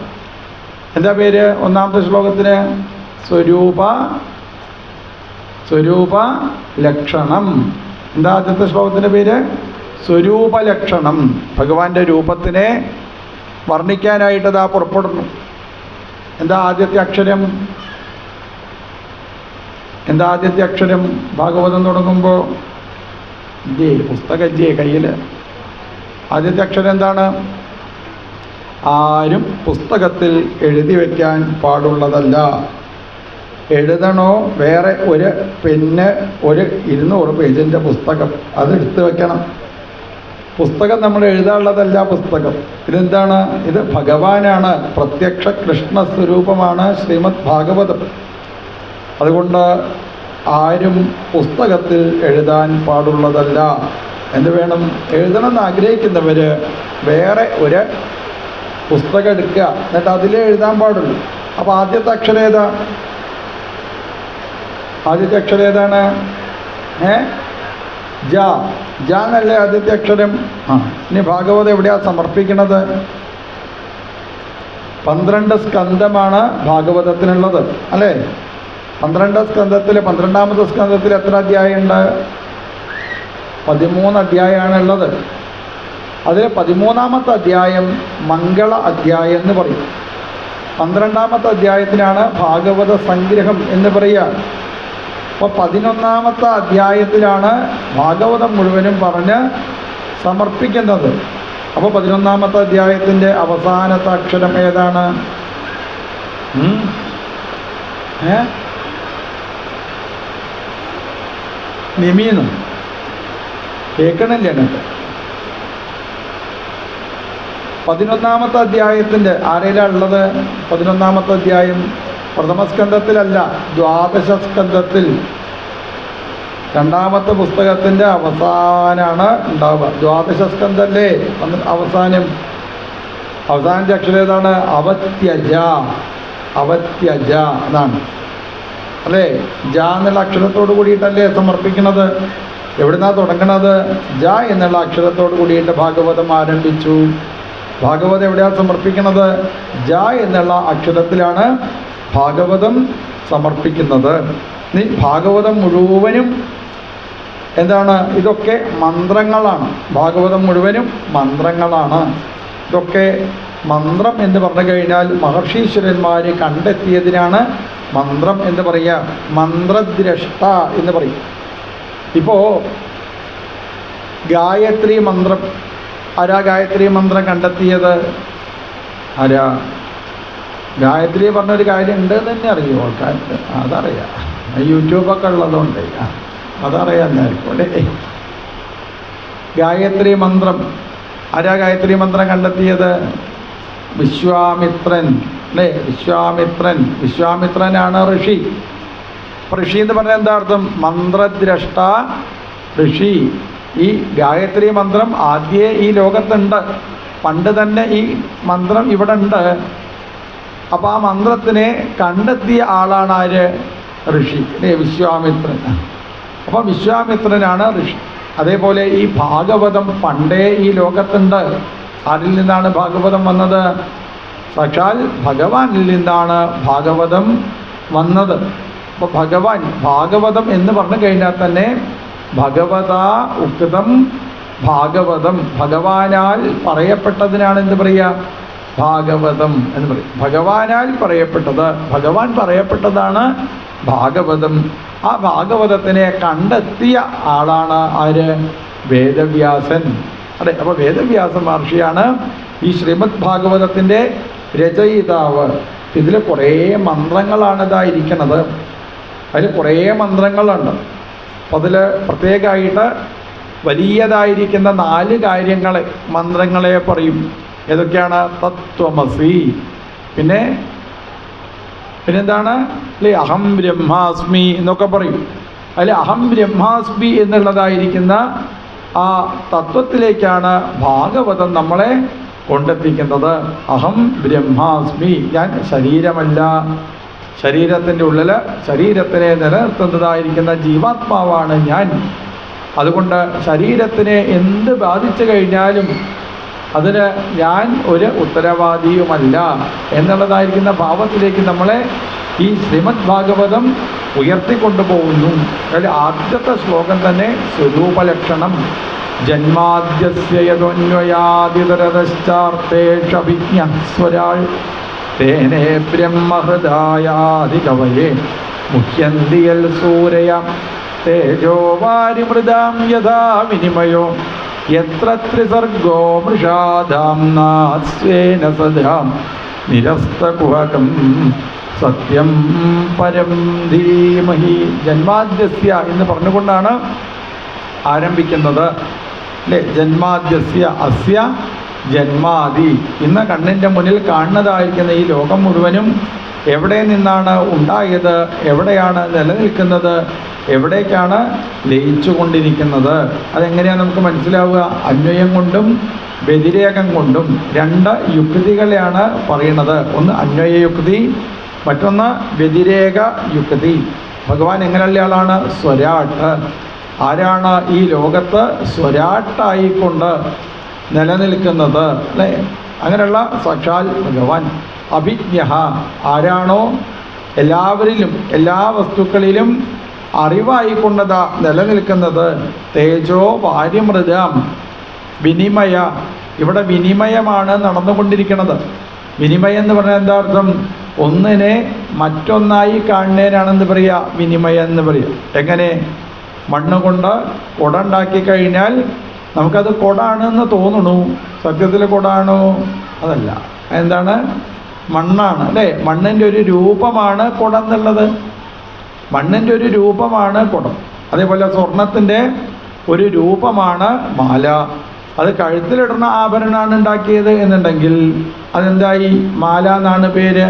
[SPEAKER 1] എന്താ പേര് 1-ാമത്തെ ശ്ലോകത്തിന്? സ്വരൂപ ലക്ഷണം. എന്താ ആദ്യത്തെ ശ്ലോകത്തിൻ്റെ പേര്? സ്വരൂപലക്ഷണം. ഭഗവാന്റെ രൂപത്തിനെ വർണ്ണിക്കാനായിട്ട് പുറപ്പെടുന്നു. എന്താ ആദ്യത്തെ അക്ഷരം? എന്താ ആദ്യത്തെ അക്ഷരം? ഭാഗവതം തുടങ്ങുമ്പോൾ പുസ്തകം കയ്യിൽ. ആദ്യത്തെ അക്ഷരം എന്താണ്? ആരും പുസ്തകത്തിൽ എഴുതി വയ്ക്കാൻ പാടുള്ളതല്ല. എഴുതണോ വേറെ ഒരു പെന്ന്, ഒരു 200 പേജിൻ്റെ പുസ്തകം അതെടുത്ത് വെക്കണം. പുസ്തകം നമ്മൾ എഴുതാനുള്ളതല്ല. പുസ്തകം ഇതെന്താണ്? ഇത് ഭഗവാനാണ്. പ്രത്യക്ഷ കൃഷ്ണ സ്വരൂപമാണ് ശ്രീമദ് ഭാഗവതം. അതുകൊണ്ട് ആരും പുസ്തകത്തിൽ എഴുതാൻ പാടുള്ളതല്ല. എന്ത് വേണം? എഴുതണമെന്ന് ആഗ്രഹിക്കുന്നവർ വേറെ ഒരു പുസ്തകം എടുക്കുക, എന്നിട്ട് അതിലേ എഴുതാൻ പാടുള്ളൂ. അപ്പോൾ ആദ്യത്തെ അക്ഷരം ഏതാ? ആദ്യത്തെ അക്ഷരം ഏതാണ്? ജ എന്നല്ലേ ആദ്യത്തെ അക്ഷരം? ഇനി ഭാഗവതം എവിടെയാണ് സമർപ്പിക്കുന്നത്? 12 സ്കന്ധമാണ് ഭാഗവതത്തിനുള്ളത് അല്ലേ? 12 സ്കന്ധത്തിൽ 12-ാമത്തെ സ്കന്ധത്തിൽ എത്ര അധ്യായമുണ്ട്? 13 അധ്യായമാണുള്ളത്. അതിൽ 13-ാമത്തെ അധ്യായം മംഗള അധ്യായം എന്ന് പറയും. 12-ാമത്തെ അധ്യായത്തിനാണ് ഭാഗവത സംഗ്രഹം എന്ന് പറയുക. അപ്പോൾ 11-ാമത്തെ അധ്യായത്തിലാണ് ഭാഗവതം മുഴുവനും പറഞ്ഞ് സമർപ്പിക്കുന്നത്. അപ്പോൾ 11-ാമത്തെ അധ്യായത്തിൻ്റെ അവസാനത്തെ അക്ഷരം ഏതാണ്? നിമീന്ന് കേൾക്കണില്ല എന്നിട്ട്. 11-ാമത്തെ അധ്യായത്തിൻ്റെ ആരേലാണ് ഉള്ളത്? 11-ാമത്തെ അധ്യായം പ്രഥമസ്കന്ധത്തിലല്ല, ദ്വാദശ സ്കന്ധത്തിൽ 2-ാമത്തെ പുസ്തകത്തിൻ്റെ അവസാനമാണ് ഉണ്ടാവുക. ദ്വാദശ സ്കന്ധല്ലേ അവസാനത്തെ അക്ഷരം ഏതാണ്? അവത്യജ എന്നാണ് അല്ലേ? ജ എന്നുള്ള അക്ഷരത്തോട് കൂടിയിട്ടല്ലേ സമർപ്പിക്കുന്നത്? എവിടുന്നാ തുടങ്ങണത്? ജ എന്നുള്ള അക്ഷരത്തോട് കൂടിയിട്ട് ഭാഗവതം ആരംഭിച്ചു. ഭാഗവതം എവിടെയാണ് സമർപ്പിക്കുന്നത്? ജ എന്നുള്ള അക്ഷരത്തിലാണ് ഭാഗവതം സമർപ്പിക്കുന്നത്. ഇനി ഭാഗവതം മുഴുവനും എന്താണ്? ഇതൊക്കെ മന്ത്രങ്ങളാണ്. ഭാഗവതം മുഴുവനും മന്ത്രങ്ങളാണ്. ഇതൊക്കെ മന്ത്രം എന്ന് പറഞ്ഞു കഴിഞ്ഞാൽ മഹർഷീശ്വരന്മാർ കണ്ടെത്തിയതിനാണ് മന്ത്രം എന്ന് പറയുക. മന്ത്രദ്രഷ്ട എന്ന് പറയും. ഇപ്പോൾ ഗായത്രി മന്ത്രം ആരാ? ഗായത്രി മന്ത്രം കണ്ടെത്തിയത് ആരാ? ഗായത്രി പറഞ്ഞൊരു കാര്യം ഉണ്ടെന്ന് തന്നെ അറിയുമോ ആൾക്കാർക്ക്? അതറിയാം, യൂട്യൂബൊക്കെ ഉള്ളതുകൊണ്ട് അതറിയാം എല്ലാവർക്കും അല്ലേ? ഗായത്രി മന്ത്രം ആരാ? ഗായത്രി മന്ത്രം കണ്ടെത്തിയത് വിശ്വാമിത്രൻ അല്ലേ? വിശ്വാമിത്രനാണ് ഋഷി. ഋഷി എന്ന് പറഞ്ഞാൽ എന്താ അർത്ഥം? മന്ത്രദ്രഷ്ട ഋഷി. ഈ ഗായത്രി മന്ത്രം ആദ്യേ ഈ ലോകത്തുണ്ട്, പണ്ട് തന്നെ ഈ മന്ത്രം ഇവിടെ ഉണ്ട്. അപ്പോൾ ആ മന്ത്രത്തിനെ കണ്ടെത്തിയ ആളാണ് ആര്? ഋഷി, വിശ്വാമിത്രൻ. അപ്പോൾ വിശ്വാമിത്രനാണ് ഋഷി. അതേപോലെ ഈ ഭാഗവതം പണ്ടേ ഈ ലോകത്തുണ്ട്. ആരിൽ നിന്നാണ് ഭാഗവതം വന്നത്? സാക്ഷാൽ ഭഗവാനിൽ നിന്നാണ് ഭാഗവതം വന്നത്. അപ്പോൾ ഭഗവാൻ, ഭാഗവതം എന്ന് പറഞ്ഞു കഴിഞ്ഞാൽ തന്നെ ഭഗവതാ ഉക്തം ഭാഗവതം, ഭഗവാനാൽ പറയപ്പെട്ടതിനാണ് എന്ത് പറയുക? ഭാഗവതം എന്ന് പറയും. ഭഗവാനാൽ പറയപ്പെട്ടത്, ഭഗവാൻ പറയപ്പെട്ടതാണ് ഭാഗവതം. ആ ഭാഗവതത്തിനെ കണ്ടെത്തിയ ആളാണ് ആര്? വേദവ്യാസൻ. അതെ, അപ്പോൾ വേദവ്യാസ മഹർഷിയാണ് ഈ ശ്രീമദ് ഭാഗവതത്തിൻ്റെ രചയിതാവ്. ഇതിൽ കുറേ മന്ത്രങ്ങളാണ് ഇതായിരിക്കുന്നത്. അതിൽ കുറേ മന്ത്രങ്ങളുണ്ട്. അപ്പോൾ അതിൽ പ്രത്യേകമായിട്ട് വലിയതായിരിക്കുന്ന 4 കാര്യങ്ങളെ, മന്ത്രങ്ങളെ പറയും. ഏതൊക്കെയാണ്? തത്വമസി, പിന്നെന്താണ്? അല്ലേ, അഹം ബ്രഹ്മാസ്മി എന്നൊക്കെ പറയും. അതിൽ അഹം ബ്രഹ്മാസ്മി എന്നുള്ളതായിരിക്കുന്ന ആ തത്വത്തിലേക്കാണ് ഭാഗവതം നമ്മളെ കൊണ്ടെത്തിക്കുന്നത്. അഹം ബ്രഹ്മാസ്മി, ഞാൻ ശരീരമല്ല, ശരീരത്തിൻ്റെ ഉള്ളിൽ ശരീരത്തിനെ നിലനിർത്തുന്നതായിരിക്കുന്ന ജീവാത്മാവാണ് ഞാൻ. അതുകൊണ്ട് ശരീരത്തിനെ എന്ത് ബാധിച്ചു കഴിഞ്ഞാലും അതിന് ഞാൻ ഒരു ഉത്തരവാദിയുമല്ല എന്നുള്ളതായിരിക്കുന്ന ഭാവത്തിലേക്ക് നമ്മളെ ഈ ശ്രീമദ് ഭാഗവതം ഉയർത്തിക്കൊണ്ടുപോകുന്നു. അതിൽ ആദ്യത്തെ ശ്ലോകം തന്നെ സ്വരൂപലക്ഷണം. ജന്മാദ്യസ്യ യദോന്വയാദിതരതശ്ചാർത്തേഷഭിജ്ഞഃ സ്വരാൾ തേനേ ബ്രഹ്മഹൃദായാദി കവയേ മുഹ്യന്തി യൽ സൂരയ തേജോ വാരിമൃതാം യഥാ വിനിമയോ യത്ര ത്രിസർഗോ മൃഷാധാംനാ സ്വേന സദാ നിരസ്തകുഹകം സത്യം പരം ധീമഹി. ജന്മാദ്യസ്യ എന്ന് പറഞ്ഞുകൊണ്ടാണ് ആരംഭിക്കുന്നത്, അല്ലേ? ജന്മാദ്യസ്യ അസ്യ ജന്മാദി. ഇന്ന് കണ്ണിൻ്റെ മുന്നിൽ കാണുന്നതായിരിക്കുന്ന ഈ ലോകം മുഴുവനും എവിടെ നിന്നാണ് ഉണ്ടായത്? എവിടെയാണ് നിലനിൽക്കുന്നത്? എവിടേക്കാണ് ലയിച്ചു കൊണ്ടിരിക്കുന്നത്? അതെങ്ങനെയാണ് നമുക്ക് മനസ്സിലാവുക? അന്വയം കൊണ്ടും വ്യതിരേകം കൊണ്ടും 2 യുക്തികളെയാണ് പറയുന്നത്. ഒന്ന് അന്വയ യുക്തി, മറ്റൊന്ന് വ്യതിരേക യുക്തി. ഭഗവാൻ എങ്ങനെയുള്ള ആളാണ്? സ്വരാട്ട്. ആരാണ് ഈ ലോകത്ത് സ്വരാട്ടായിക്കൊണ്ട് നിലനിൽക്കുന്നത്? അല്ലേ? അങ്ങനെയുള്ള സാക്ഷാൽ ഭഗവാൻ. അഭിജ്ഞഃ, ആരാണോ എല്ലാവരിലും എല്ലാ വസ്തുക്കളിലും അറിവായിക്കൊണ്ടതാ നിലനിൽക്കുന്നത്. തേജോ വാര്യമൃതം വിനിമയ, ഇവിടെ വിനിമയമാണ് നടന്നുകൊണ്ടിരിക്കുന്നത്. വിനിമയം എന്ന് പറഞ്ഞാൽ എന്താ അർത്ഥം? ഒന്നിനെ മറ്റൊന്നായി കാണുന്നതിനാണെന്ന് പറയുക വിനിമയം എന്ന് പറയുക. എങ്ങനെ? മണ്ണ് കൊണ്ട് കുട ഉണ്ടാക്കി കഴിഞ്ഞാൽ നമുക്കത് കുടാണെന്ന് തോന്നണു. സത്യത്തിൽ കുടാണോ? അതല്ല. എന്താണ്? മണ്ണാണ്, അല്ലേ? മണ്ണിൻ്റെ ഒരു രൂപമാണ് കുടം എന്നുള്ളത്. മണ്ണിൻ്റെ ഒരു രൂപമാണ് കുടം. അതേപോലെ സ്വർണത്തിൻ്റെ ഒരു രൂപമാണ് മാല. അത് കഴുത്തിലിടുന്ന ആഭരണമാണ് ഉണ്ടാക്കിയത് എന്നുണ്ടെങ്കിൽ അതെന്തായി? മാല എന്നാണ് പേര്,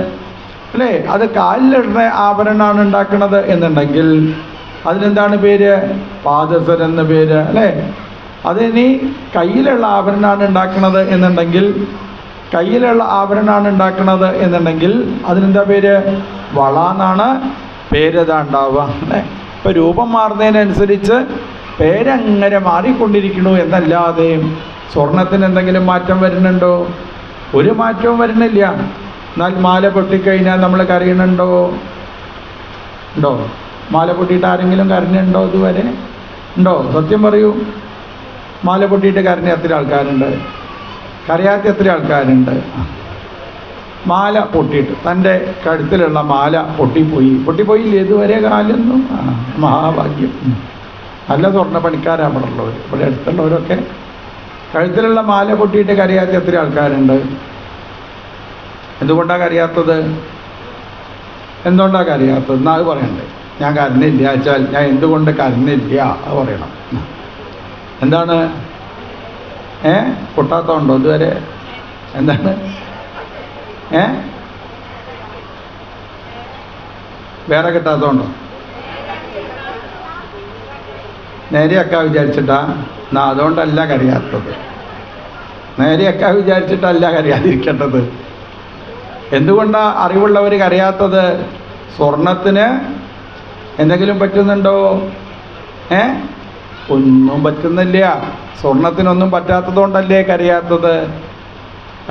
[SPEAKER 1] അല്ലേ? അത് കാലിലിടുന്ന ആഭരണമാണ് ഉണ്ടാക്കുന്നത് എന്നുണ്ടെങ്കിൽ അതിനെന്താണ് പേര്? പാദസരം എന്ന പേര്, അല്ലേ? അതിനി കയ്യിലുള്ള ആഭരണമാണ് ഉണ്ടാക്കുന്നത് എന്നുണ്ടെങ്കിൽ, കയ്യിലുള്ള ആഭരണമാണ് ഉണ്ടാക്കുന്നത് എന്നുണ്ടെങ്കിൽ അതിനെന്താ പേര്? വള എന്നാണ് പേരതാ ഉണ്ടാവുക, അല്ലേ? ഇപ്പം രൂപം മാറുന്നതിനനുസരിച്ച് പേരങ്ങനെ മാറിക്കൊണ്ടിരിക്കണു എന്നല്ലാതെ സ്വർണത്തിന് എന്തെങ്കിലും മാറ്റം വരുന്നുണ്ടോ? ഒരു മാറ്റവും വരുന്നില്ല. എന്നാൽ മാല പൊട്ടിക്കഴിഞ്ഞാൽ നമ്മൾ കരയണുണ്ടോ? ഉണ്ടോ? മാല പൊട്ടിയിട്ട് ആരെങ്കിലും കരഞ്ഞുണ്ടോ ഇതുവരെ? ഉണ്ടോ? സത്യം പറയൂ. മാല പൊട്ടിയിട്ട് കരഞ്ഞ എത്ര ആൾക്കാരുണ്ട്? കരയാത്ത എത്ര ആൾക്കാരുണ്ട്? മാല പൊട്ടിയിട്ട് തൻ്റെ കഴുത്തിലുള്ള മാല പൊട്ടിപ്പോയില്ലേ ഇതുവരെ കാലൊന്നും? മഹാഭാഗ്യം. നല്ല സ്വർണ്ണ പണിക്കാരാണ് ഇവിടെ ഉള്ളവർ. ഇവിടെ അടുത്തുള്ളവരൊക്കെ കഴുത്തിലുള്ള മാല പൊട്ടിയിട്ട് കരയാത്ത എത്ര ആൾക്കാരുണ്ട്? എന്തുകൊണ്ടാണ് കരയാത്തത്? എന്തുകൊണ്ടാണ് കരയാത്തത്? എന്നാൽ അത് പറയണ്ടേ. ഞാൻ കരഞ്ഞില്ല വെച്ചാൽ ഞാൻ എന്തുകൊണ്ട് കരഞ്ഞില്ല അത് പറയണം. എന്താണ്? പൊട്ടാത്തതുണ്ടോ ഇതുവരെ? എന്താണ്? വേറെ കിട്ടാത്തതുണ്ടോ? നേരെയൊക്കെ വിചാരിച്ചിട്ടാ എന്നാ അതുകൊണ്ടല്ല കരയാത്തത്. നേരെയൊക്കെ വിചാരിച്ചിട്ടല്ല കരയാതിരിക്കേണ്ടത്. എന്തുകൊണ്ടാണ് അറിവുള്ളവർ കരയാത്തത്? സ്വർണത്തിന് എന്തെങ്കിലും പറ്റുന്നുണ്ടോ? ഒന്നും പറ്റുന്നില്ല. സ്വർണത്തിനൊന്നും പറ്റാത്തത് കൊണ്ടല്ലേ കരയാത്തത്,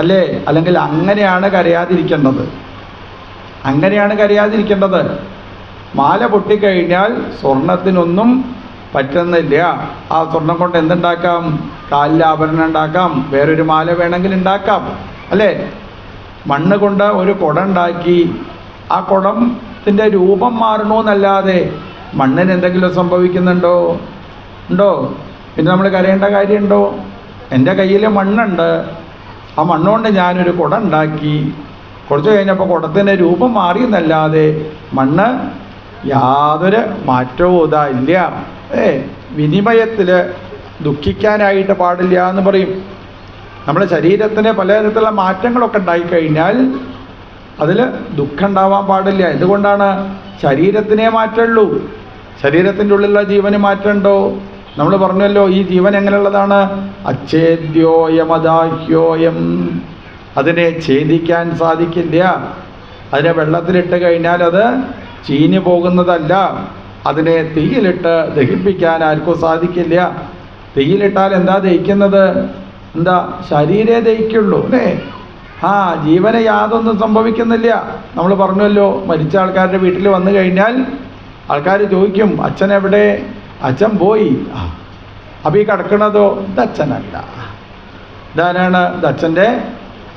[SPEAKER 1] അല്ലേ? അല്ലെങ്കിൽ അങ്ങനെയാണ് കരയാതിരിക്കേണ്ടത്. അങ്ങനെയാണ് കരയാതിരിക്കേണ്ടത്. മാല പൊട്ടിക്കഴിഞ്ഞാൽ സ്വർണത്തിനൊന്നും പറ്റുന്നില്ല. ആ സ്വർണം കൊണ്ട് എന്തുണ്ടാക്കാം? കാലിൽ ആഭരണം ഉണ്ടാക്കാം, വേറൊരു മാല വേണമെങ്കിൽ ഉണ്ടാക്കാം, അല്ലേ? മണ്ണ് കൊണ്ട് ഒരു കുടം ഉണ്ടാക്കി, ആ കുടത്തിൻ്റെ രൂപം മാറണമെന്നല്ലാതെ മണ്ണിന് എന്തെങ്കിലും സംഭവിക്കുന്നുണ്ടോ? ഉണ്ടോ? പിന്നെ നമ്മൾ കരയേണ്ട കാര്യമുണ്ടോ? എൻ്റെ കയ്യിൽ മണ്ണുണ്ട്, ആ മണ്ണുകൊണ്ട് ഞാനൊരു കുടം ഉണ്ടാക്കി, കുറച്ച് കഴിഞ്ഞപ്പോൾ കുടത്തിൻ്റെ രൂപം മാറിയെന്നല്ലാതെ മണ്ണ് യാതൊരു മാറ്റവും ഇല്ല. വിനിമയത്തിൽ ദുഃഖിക്കാനായിട്ട് പാടില്ല എന്ന് പറയും. നമ്മുടെ ശരീരത്തിന് പലതരത്തിലുള്ള മാറ്റങ്ങളൊക്കെ ഉണ്ടായിക്കഴിഞ്ഞാൽ അതിൽ ദുഃഖം ഉണ്ടാവാൻ പാടില്ല. എന്തുകൊണ്ടാണ്? ശരീരത്തിനേ മാറ്റമുള്ളൂ. ശരീരത്തിൻ്റെ ഉള്ളിലുള്ള ജീവന് മാറ്റമുണ്ടോ? നമ്മൾ പറഞ്ഞല്ലോ, ഈ ജീവൻ എങ്ങനെയുള്ളതാണ്? അച്ഛേദ്യോയമദാഹ്യോയം. അതിനെ ഛേദിക്കാൻ സാധിക്കില്ല. അതിനെ വെള്ളത്തിലിട്ട് കഴിഞ്ഞാൽ അത് ചീഞ്ഞു പോകുന്നതല്ല. അതിനെ തീയിലിട്ട് ദഹിപ്പിക്കാൻ ആർക്കും സാധിക്കില്ല. തീയിലിട്ടാൽ എന്താ ദഹിക്കുന്നത്? എന്താ? ശരീരേ ദഹിക്കുള്ളൂ, അല്ലേ? ജീവന് യാതൊന്നും സംഭവിക്കുന്നില്ല. നമ്മൾ പറഞ്ഞല്ലോ, മരിച്ച ആൾക്കാരുടെ വീട്ടിൽ വന്നു കഴിഞ്ഞാൽ ആൾക്കാർ ചോദിക്കും, അച്ഛൻ എവിടെ? അച്ഛൻ പോയി. അപ്പോൾ ഈ കിടക്കണതോ? ഇതച്ഛനല്ല. ഇതാരാണ്? ഇതച്ഛൻ്റെ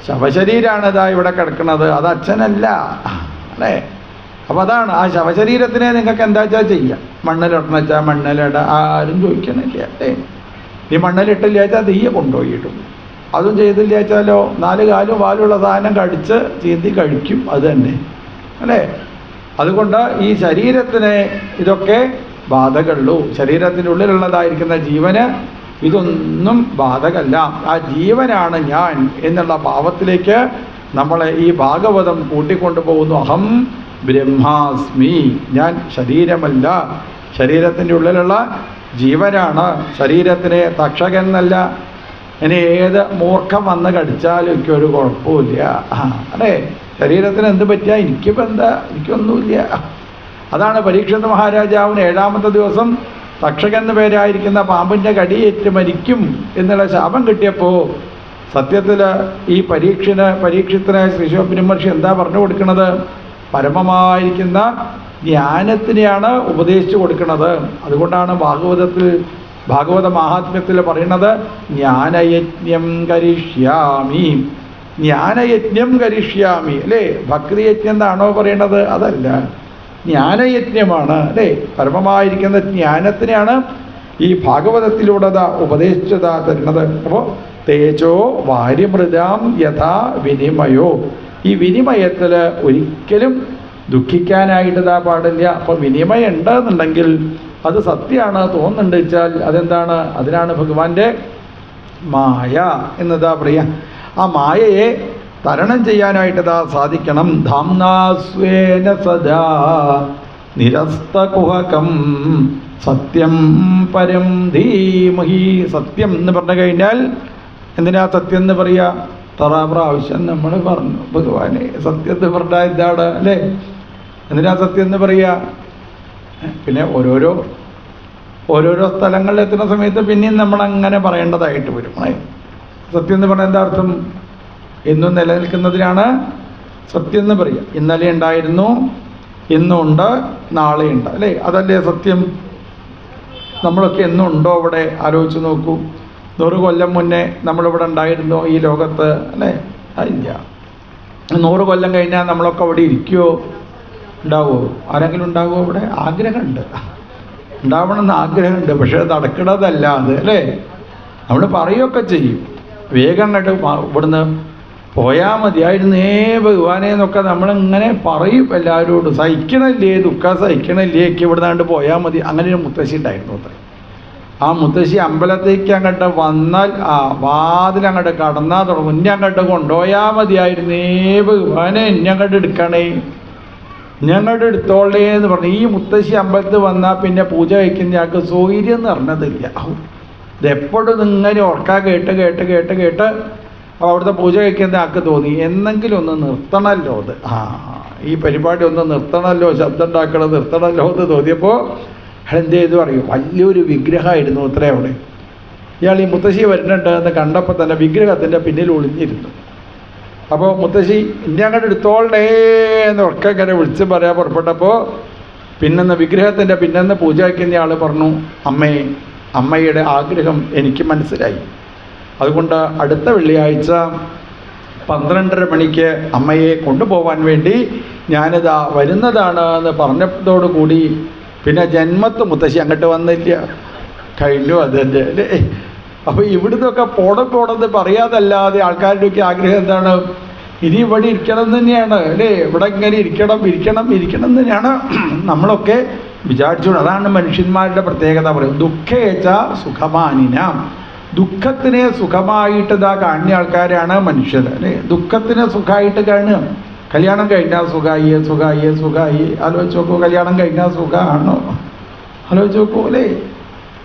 [SPEAKER 1] ശവശരീരമാണ് ഇതാ ഇവിടെ കിടക്കുന്നത്, അത് അച്ഛനല്ല, അല്ലേ? അപ്പോൾ അതാണ്, ആ ശവശരീരത്തിനെ നിങ്ങൾക്ക് എന്താ വെച്ചാൽ ചെയ്യാം. മണ്ണിലിടണം വെച്ചാൽ മണ്ണിലിട, ആരും ചോദിക്കണില്ല, അല്ലേ? ഈ മണ്ണിലിട്ടില്ല വെച്ചാൽ തീയെ കൊണ്ടുപോയിടും. അതും ചെയ്തില്ല വെച്ചാലോ 4 കാലും വാലുള്ള സാധനം കടിച്ച് ചീന്തി കഴിക്കും, അത് തന്നെ, അല്ലേ? അതുകൊണ്ട് ഈ ശരീരത്തിന് ഇതൊക്കെ ബാധകളുള്ളൂ. ശരീരത്തിൻ്റെ ഉള്ളിലുള്ളതായിരിക്കുന്ന ജീവന് ഇതൊന്നും ബാധകല്ല. ആ ജീവനാണ് ഞാൻ എന്നുള്ള ഭാവത്തിലേക്ക് നമ്മളെ ഈ ഭാഗവതം കൂട്ടിക്കൊണ്ടു പോകുന്നു. അഹം ബ്രഹ്മാസ്മി, ഞാൻ ശരീരമല്ല, ശരീരത്തിൻ്റെ ഉള്ളിലുള്ള ജീവനാണ്. ശരീരത്തിനെ തക്ഷകൻ എന്നല്ല. ഇനി ഏത് മൂർഖം വന്ന് കടിച്ചാലും എനിക്കൊരു കുഴപ്പമില്ല, അല്ലേ? ശരീരത്തിന് എന്ത് പറ്റിയാൽ എനിക്കിപ്പോൾ എന്താ? എനിക്കൊന്നുമില്ല. അതാണ് പരീക്ഷിത് മഹാരാജാവിന് 7ാമത്തെ ദിവസം തക്ഷകൻ എന്ന പേരായിരിക്കുന്ന പാമ്പിൻ്റെ കടിയേറ്റ് മരിക്കും എന്നുള്ള ശാപം കിട്ടിയപ്പോൾ സത്യത്തിൽ ഈ പരീക്ഷത്തിന് ശ്രീശോബ്രഹ്മർഷി എന്താ പറഞ്ഞു കൊടുക്കുന്നത്? പരമമായിരിക്കുന്ന ജ്ഞാനത്തിനെയാണ് ഉപദേശിച്ചു കൊടുക്കുന്നത്. അതുകൊണ്ടാണ് ഭാഗവത മഹാത്മ്യത്തിൽ പറയുന്നത്, ജ്ഞാനയജ്ഞം കരിഷ്യാമി, ജ്ഞാനയജ്ഞം കരിഷ്യാമി, അല്ലേ? ഭക്തിയജ്ഞം എന്നാണോ പറയേണ്ടത്? അതല്ല, ജ്ഞാനയജ്ഞമാണ്, അല്ലേ? പരമമായിരിക്കുന്ന ജ്ഞാനത്തിനെയാണ് ഈ ഭാഗവതത്തിലൂടെ ഉപദേശിച്ചതാ തരുന്നത്. അപ്പോൾ തേജോ വാര്യമൃതാം യഥാ വിനിമയോ, ഈ വിനിമയത്തിൽ ഒരിക്കലും ദുഃഖിക്കാനായിട്ടതാ പാടില്ല. അപ്പോൾ വിനിമയം ഉണ്ടെന്നുണ്ടെങ്കിൽ അത് സത്യമാണ് തോന്നുന്നുണ്ട് വെച്ചാൽ അതെന്താണ്? അതിനാണ് ഭഗവാന്റെ മായ എന്നതാ പറയുക. ആ മായയെ തരണം ചെയ്യാനായിട്ടതാ സാധിക്കണം. ധാംനാസ്വേന സദാ നിരസ്തകുഹകം സത്യം പരം ധീമഹി. സത്യം എന്ന് പറഞ്ഞു കഴിഞ്ഞാൽ എന്തിനാ സത്യം എന്ന് പറയുക? 3 പ്രാവശ്യം നമ്മൾ പറഞ്ഞു ഭഗവാനെ സത്യം എന്ന് പറഞ്ഞാൽ എന്താണ്, അല്ലേ? എന്തിനാ സത്യം എന്ന് പറയുക? പിന്നെ ഓരോരോ സ്ഥലങ്ങളിൽ എത്തുന്ന സമയത്ത് പിന്നെയും നമ്മളങ്ങനെ പറയേണ്ടതായിട്ട് വരും. സത്യം എന്ന് പറഞ്ഞാൽ എന്താ അർത്ഥം? എന്നും നിലനിൽക്കുന്നതിനാണ് സത്യം എന്ന് പറയുക. ഇന്നലെ ഉണ്ടായിരുന്നു, ഇന്നുണ്ട്, നാളെയുണ്ട്, അല്ലേ? അതല്ലേ സത്യം. നമ്മളൊക്കെ എന്നും ഉണ്ടോ ഇവിടെ? ആലോചിച്ച് നോക്കൂ. 100 കൊല്ലം മുന്നേ നമ്മളിവിടെ ഉണ്ടായിരുന്നോ ഈ ലോകത്ത്, അല്ലേ? ഇല്ല. 100 കൊല്ലം കഴിഞ്ഞാൽ നമ്മളൊക്കെ അവിടെ ഇരിക്കുമോ? ഉണ്ടാവുമോ? ആരെങ്കിലും ഉണ്ടാവുമോ? ഇവിടെ ആഗ്രഹമുണ്ട്, ഉണ്ടാവണമെന്ന് ആഗ്രഹമുണ്ട്, പക്ഷേ അത് നടക്കണതല്ല അത്, അല്ലേ? നമ്മൾ പറയുകയൊക്കെ ചെയ്യും, വേഗം കണ്ട് ഇവിടുന്ന് പോയാൽ മതിയായിരുന്നേ ഭഗവാനെ എന്നൊക്കെ നമ്മളിങ്ങനെ പറയും എല്ലാവരോടും. സഹിക്കണില്ലേ, ദുഃഖം സഹിക്കണില്ലേ, ഇവിടുന്ന് കണ്ട് പോയാൽ മതി. അങ്ങനെ ഒരു മുത്തശ്ശി ഉണ്ടായിരുന്നു അത്ര. ആ മുത്തശ്ശി അമ്പലത്തേക്ക് അങ്ങോട്ട് വന്നാൽ വാതിലങ്ങോട്ട് കടന്നാൽ തുടങ്ങും, ഇന്നെ അങ്ങോട്ട് കൊണ്ടുപോയാൽ മതിയായിരുന്നേ ഭഗവാനെ, എന്നെ അങ്ങോട്ട് എടുക്കണേ. ഞങ്ങളുടെ എടുത്തോളേ എന്ന് പറഞ്ഞു. ഈ മുത്തശ്ശി അമ്പലത്തിൽ വന്നാൽ പിന്നെ പൂജ കഴിക്കുന്ന ആൾക്ക് സൗകര്യം എന്ന് പറഞ്ഞതില്ല. ഇതെപ്പോഴും ഇങ്ങനെ ഉറക്കാൻ കേട്ട് കേട്ട് കേട്ട് കേട്ട് അവിടുത്തെ പൂജ കഴിക്കുന്ന ആൾക്ക് തോന്നി എന്നെങ്കിലും ഒന്ന് നിർത്തണമല്ലോ. അത് ഈ പരിപാടി ഒന്ന് നിർത്തണമല്ലോ, ശബ്ദം ഉണ്ടാക്കണത് നിർത്തണമല്ലോ എന്ന് തോന്നിയപ്പോൾ എന്ത് ചെയ്തു അറിയും, വലിയൊരു വിഗ്രഹമായിരുന്നു അത്രേ അവിടെ. ഇയാൾ ഈ മുത്തശ്ശി വരുന്നുണ്ട് എന്ന് കണ്ടപ്പോൾ തന്നെ വിഗ്രഹത്തിൻ്റെ പിന്നിൽ ഒളിഞ്ഞിരുന്നു. അപ്പോൾ മുത്തശ്ശി ഇന്നെ അങ്ങോട്ട് എടുത്തോളേ എന്ന് ഉറക്കെ ഇങ്ങനെ വിളിച്ച് പറയാൻ പുറപ്പെട്ടപ്പോൾ പിന്നെന്ന് വിഗ്രഹത്തിൻ്റെ പിന്നെന്ന് പൂജ വയ്ക്കുന്ന ആൾ പറഞ്ഞു, അമ്മയുടെ ആഗ്രഹം എനിക്ക് മനസ്സിലായി. അതുകൊണ്ട് അടുത്ത വെള്ളിയാഴ്ച 12:30 മണിക്ക് അമ്മയെ കൊണ്ടുപോകാൻ വേണ്ടി ഞാനിതാ വരുന്നതാണ് എന്ന് പറഞ്ഞതോടുകൂടി പിന്നെ ജന്മത്ത് മുത്തശ്ശി അങ്ങോട്ട് വന്നില്ല, കഴിഞ്ഞു അതിൻ്റെ അല്ലേ. അപ്പോൾ ഇവിടുന്നൊക്കെ പോണെന്ന് പറയാതല്ലാതെ ആൾക്കാരുടെയൊക്കെ ആഗ്രഹം എന്താണ്, ഇനി ഇവിടെ ഇരിക്കണം തന്നെയാണ് അല്ലേ, ഇവിടെ ഇങ്ങനെ ഇരിക്കണം തന്നെയാണ് നമ്മളൊക്കെ വിചാരിച്ചു. അതാണ് മനുഷ്യന്മാരുടെ പ്രത്യേകത. പറയും ദുഃഖേച്ച സുഖമാനിനാം, ദുഃഖത്തിനെ സുഖമായിട്ട് ഇതാ കാണുന്ന ആൾക്കാരാണ് മനുഷ്യർ അല്ലേ. ദുഃഖത്തിനെ സുഖമായിട്ട് കാണുക. കല്യാണം കഴിഞ്ഞാൽ സുഖമായി ആലോചിച്ച് നോക്കൂ. കല്യാണം കഴിഞ്ഞാൽ സുഖമാണോ ആലോചിച്ച് നോക്കൂ അല്ലേ.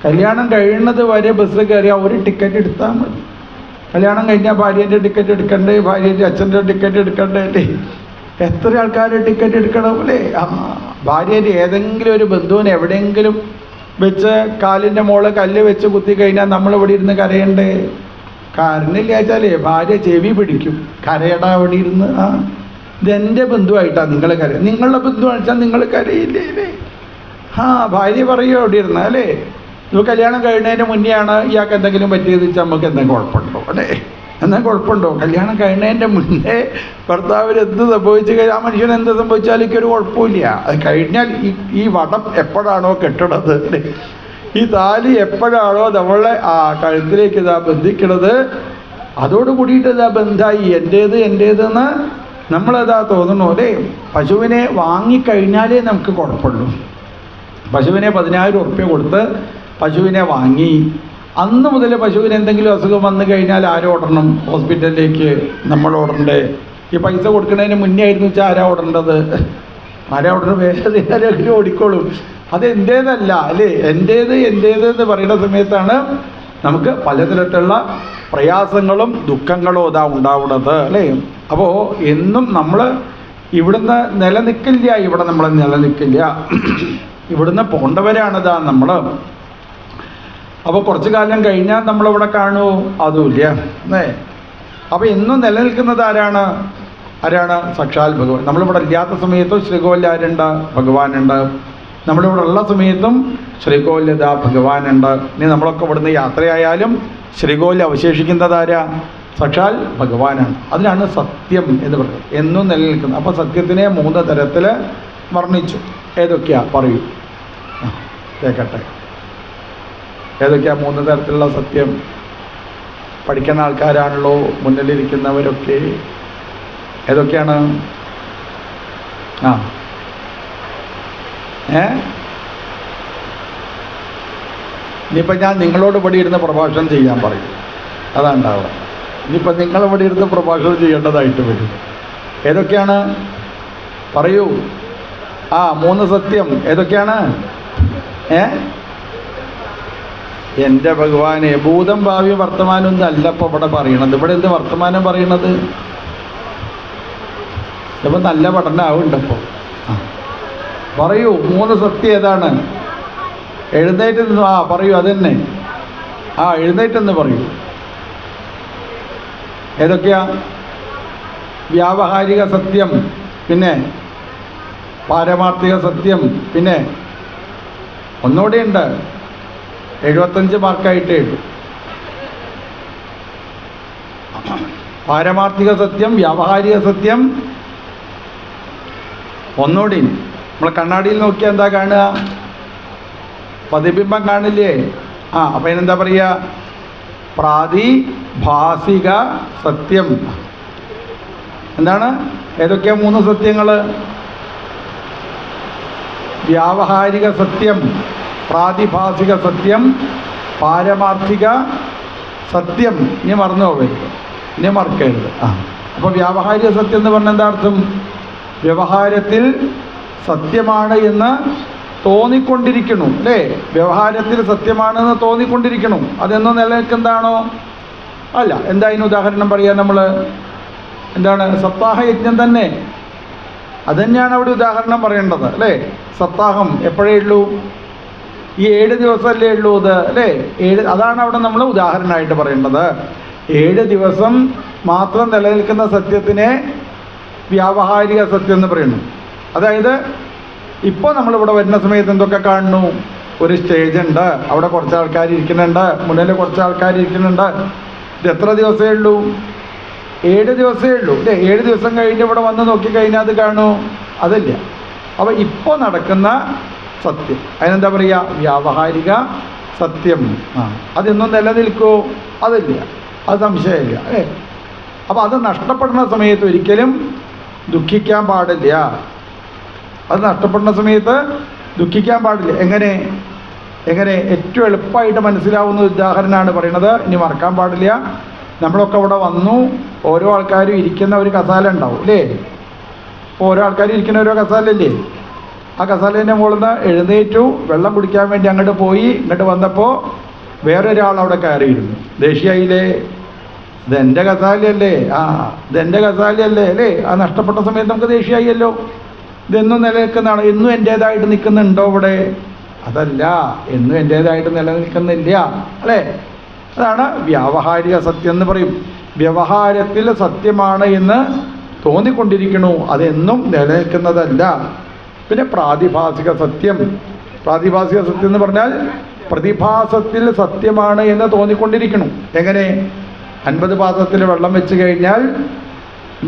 [SPEAKER 1] കല്യാണം കഴിയുന്നത് വരെ ബസ് കയറിയാൽ ഒരു ടിക്കറ്റ് എടുത്താൽ മതി. കല്യാണം കഴിഞ്ഞാൽ ഭാര്യേൻ്റെ ടിക്കറ്റ് എടുക്കണ്ടേ, ഭാര്യേൻ്റെ അച്ഛൻ്റെ ടിക്കറ്റ് എടുക്കണ്ടേ അല്ലേ. എത്ര ആൾക്കാർ ടിക്കറ്റ് എടുക്കണം അല്ലേ. ഭാര്യേൻ്റെ ഏതെങ്കിലും ഒരു ബന്ധുവിന് എവിടെയെങ്കിലും വെച്ച് കാലിൻ്റെ മുകളിൽ കല്ല് വെച്ച് കുത്തി കഴിഞ്ഞാൽ നമ്മളിവിടെ ഇരുന്ന് കരയണ്ടേ. കരണില്ല വെച്ചാലേ ഭാര്യ ചെവി പിടിക്കും, കരയടാ അവിടെ ഇരുന്ന്. ഇതെൻ്റെ ബന്ധുവായിട്ടാണ് നിങ്ങൾ കരയുക, നിങ്ങളുടെ ബന്ധു വെച്ചാൽ നിങ്ങൾ കരയില്ലേ അല്ലേ. ഭാര്യ പറയുമോ അവിടെ ഇരുന്ന് അല്ലേ. ഇത് കല്യാണം കഴിയുന്നതിന് മുന്നെയാണ് ഇയാൾക്ക് എന്തെങ്കിലും പറ്റിയത് വെച്ചാൽ നമുക്ക് എന്തെങ്കിലും കുഴപ്പമുണ്ടോ അല്ലേ, എന്തെങ്കിലും കുഴപ്പമുണ്ടോ. കല്യാണം കഴിയുന്നതിൻ്റെ മുന്നേ ഭർത്താവിന് എന്ത് സംഭവിച്ചു കഴിഞ്ഞാൽ ആ മനുഷ്യന് എന്ത് സംഭവിച്ചാലും എനിക്കൊരു കുഴപ്പമില്ല. അത് കഴിഞ്ഞാൽ ഈ വടം എപ്പോഴാണോ കെട്ടണത് അല്ലേ, ഈ താലി എപ്പോഴാണോ നമ്മളെ കഴുത്തിലേക്ക് ഇതാ ബന്ധിക്കണത്, അതോട് കൂടിയിട്ട് ഇതാ ബന്ധായി എൻ്റേതെന്ന് നമ്മളതാ തോന്നണോ അല്ലേ. പശുവിനെ വാങ്ങിക്കഴിഞ്ഞാലേ നമുക്ക് കുഴപ്പമുള്ളൂ. പശുവിനെ 10,000 ഉറുപ്പ്യ കൊടുത്ത് പശുവിനെ വാങ്ങി, അന്ന് മുതൽ പശുവിന് എന്തെങ്കിലും അസുഖം വന്നു കഴിഞ്ഞാൽ ആരോടണം, ഹോസ്പിറ്റലിലേക്ക് നമ്മൾ ഓടണ്ടേ. ഈ പൈസ കൊടുക്കുന്നതിന് മുന്നേ ആയിരുന്നു വെച്ചാൽ ആരാ ഓടേണ്ടത്, വേറെ ആരെങ്കിലും ഓടിക്കോളും. അത് എൻ്റേതല്ല അല്ലേ. എൻ്റേത് എന്ന് പറയുന്ന സമയത്താണ് നമുക്ക് പലതരത്തിലുള്ള പ്രയാസങ്ങളും ദുഃഖങ്ങളും ഇതാ ഉണ്ടാവുന്നത് അല്ലേ. അപ്പോൾ എന്നും നമ്മൾ ഇവിടുന്ന് നിലനിൽക്കില്ല, ഇവിടെ നമ്മൾ നിലനിൽക്കില്ല, ഇവിടുന്ന് പോകേണ്ടവരാണിതാ നമ്മൾ. അപ്പോൾ കുറച്ച് കാലം കഴിഞ്ഞാൽ നമ്മളിവിടെ കാണുമോ, അതുമില്ല അല്ലേ. അപ്പോൾ എന്നും നിലനിൽക്കുന്നത് ആരാണ് സാക്ഷാൽ ഭഗവാൻ. നമ്മളിവിടെ ഇല്ലാത്ത സമയത്തും ശ്രീകോവിൽ ആരുണ്ട്, ഭഗവാനുണ്ട്. നമ്മളിവിടെ ഉള്ള സമയത്തും ശ്രീകോവിലിതാ ഭഗവാനുണ്ട്. ഇനി നമ്മളൊക്കെ ഇവിടുന്ന് യാത്രയായാലും ശ്രീകോവിൽ അവശേഷിക്കുന്നത് ആരാ, സാക്ഷാൽ ഭഗവാനാണ്. അതിനാണ് സത്യം എന്ന് പറയുന്നത്, എന്നും നിലനിൽക്കുന്നത്. അപ്പോൾ സത്യത്തിനെ 3 തരത്തിൽ വർണ്ണിച്ചു. ഏതൊക്കെയാ പറയൂ, കേൾക്കട്ടെ. ഏതൊക്കെയാ 3 തരത്തിലുള്ള സത്യം? പഠിക്കുന്ന ആൾക്കാരാണല്ലോ മുന്നിലിരിക്കുന്നവരൊക്കെ. ഏതൊക്കെയാണ്? ഇനിയിപ്പോൾ ഞാൻ നിങ്ങളോട് ഇവിടെ ഇരുന്ന് പ്രഭാഷണം ചെയ്യാൻ പറയും, അതാണ്ടാവുക. ഇനിയിപ്പോൾ നിങ്ങളിവിടെ ഇരുന്ന് പ്രഭാഷണം ചെയ്യേണ്ടതായിട്ട് വരും. ഏതൊക്കെയാണ് പറയൂ. 3 സത്യം ഏതൊക്കെയാണ്? എൻ്റെ ഭഗവാനെ, ഭൂതം ഭാവി വർത്തമാനം ഒന്നും അല്ല ഇപ്പോൾ ഇവിടെ പറയണത്. ഇവിടെ എന്ത് വർത്തമാനം പറയണത്? ഇപ്പം നല്ല പഠനമാവുണ്ട്. ഇപ്പോൾ പറയൂ 3 സത്യം ഏതാണ്? എഴുന്നേറ്റ് പറയൂ. അതന്നെ, എഴുന്നേറ്റെന്ന് പറയൂ. ഏതൊക്കെയാ? വ്യാവഹാരിക സത്യം, പിന്നെ പാരമാർത്ഥിക സത്യം, പിന്നെ ഒന്നുകൂടെ ഉണ്ട്, 75 മാർക്കായിട്ട് എഴുതും. പാരമാർത്ഥിക സത്യം, വ്യാവഹാരിക സത്യം, ഒന്നുകൂടി. നമ്മൾ കണ്ണാടിയിൽ നോക്കിയാൽ എന്താ കാണുക? പ്രതിബിംബം കാണില്ലേ? അപ്പം അതിനെന്താ പറയുക? പ്രാതിഭാസിക സത്യം. എന്താണ്? ഏതൊക്കെയാ 3 സത്യങ്ങൾ? വ്യാവഹാരിക സത്യം, പ്രാതിഭാസിക സത്യം, പാരമാർത്ഥിക സത്യം. ഇനി മറന്നു പോകരുത്, ഇനി മറക്കരുത്. അപ്പോൾ വ്യാവഹാരിക സത്യം എന്ന് പറഞ്ഞാൽ എന്താ അർത്ഥം? വ്യവഹാരത്തിൽ സത്യമാണ് എന്ന് തോന്നിക്കൊണ്ടിരിക്കണു, അല്ലേ? വ്യവഹാരത്തിൽ സത്യമാണെന്ന് തോന്നിക്കൊണ്ടിരിക്കണു. അതെന്നും നിലനിൽക്കുന്നതാണോ? അല്ല. എന്താ അതിന് ഉദാഹരണം പറയാം നമ്മൾ? എന്താണ്? സപ്താഹ യജ്ഞം തന്നെ. അതുതന്നെയാണ് അവിടെ ഉദാഹരണം പറയേണ്ടത്, അല്ലേ? സപ്താഹം എപ്പോഴേ ഉള്ളൂ? ഈ 7 ദിവസമല്ലേ ഉള്ളൂ ഇത്, അല്ലേ? അതാണ് അവിടെ നമ്മൾ ഉദാഹരണമായിട്ട് പറയേണ്ടത്. 7 ദിവസം മാത്രം നിലനിൽക്കുന്ന സത്യത്തിനെ വ്യാവഹാരിക സത്യം എന്ന് പറയുന്നു. അതായത് ഇപ്പോൾ നമ്മളിവിടെ വരുന്ന സമയത്ത് എന്തൊക്കെ കാണുന്നു? ഒരു സ്റ്റേജ് ഉണ്ട്, അവിടെ കുറച്ച് ആൾക്കാർ ഇരിക്കുന്നുണ്ട്, മുന്നിൽ കുറച്ച് ആൾക്കാർ ഇരിക്കുന്നുണ്ട്. ഇത് എത്ര ദിവസമേ ഉള്ളൂ? 7 ദിവസമേ ഉള്ളൂ, അല്ലേ? 7 ദിവസം കഴിഞ്ഞ് ഇവിടെ വന്ന് നോക്കിക്കഴിഞ്ഞാൽ അത് കാണൂ? അതില്ല. അപ്പോൾ ഇപ്പോൾ നടക്കുന്ന സത്യം അതിനെന്താ പറയുക? വ്യാവഹാരിക സത്യം. അതെന്നും നിലനിൽക്കുമോ? അതില്ല, അത് സംശയമില്ല, അല്ലേ? അപ്പോൾ അത് നഷ്ടപ്പെടുന്ന സമയത്ത് ഒരിക്കലും ദുഃഖിക്കാൻ പാടില്ല. അത് നഷ്ടപ്പെടുന്ന സമയത്ത് ദുഃഖിക്കാൻ പാടില്ല. എങ്ങനെ? ഏറ്റവും എളുപ്പമായിട്ട് മനസ്സിലാവുന്ന ഉദാഹരണമാണ് പറയുന്നത്. ഇനി മറക്കാൻ പാടില്ല. നമ്മളൊക്കെ ഇവിടെ വന്നു, ഓരോ ആൾക്കാരും ഇരിക്കുന്ന ഒരു കസാല ഉണ്ടാവും, അല്ലേ? ഓരോ ആൾക്കാരും ഇരിക്കുന്ന ഓരോ കസാലല്ലേ? ആ കസാലേൻ്റെ മുകളിൽ നിന്ന് എഴുന്നേറ്റു വെള്ളം കുടിക്കാൻ വേണ്ടി അങ്ങോട്ട് പോയി. ഇങ്ങോട്ട് വന്നപ്പോൾ വേറൊരാൾ അവിടെ കയറിയിരുന്നു. ദേഷ്യായില്ലേ? ഇതെൻ്റെ കസാലയല്ലേ, ഇതെൻ്റെ കസാലയല്ലേ, അല്ലേ? ആ നഷ്ടപ്പെട്ട സമയത്ത് നമുക്ക് ദേഷ്യമായല്ലോ. ഇതെന്നും നിലനിൽക്കുന്നതാണ്. എന്നും എൻ്റേതായിട്ട് നിൽക്കുന്നുണ്ടോ ഇവിടെ? അതല്ല, എന്നും എൻ്റേതായിട്ട് നിലനിൽക്കുന്നില്ല, അല്ലേ? അതാണ് വ്യാവഹാരിക സത്യം എന്ന് പറയും. വ്യവഹാരത്തിൽ സത്യമാണ് എന്ന് തോന്നിക്കൊണ്ടിരിക്കണു, അതെന്നും നിലനിൽക്കുന്നതല്ല. പിന്നെ പ്രാതിഭാസിക സത്യം. പ്രാതിഭാസിക സത്യം എന്ന് പറഞ്ഞാൽ പ്രതിഭാസത്തിൽ സത്യമാണ് എന്ന് തോന്നിക്കൊണ്ടിരിക്കണം. എങ്ങനെ? 50 പാത്രത്തിൽ വെള്ളം വെച്ച് കഴിഞ്ഞാൽ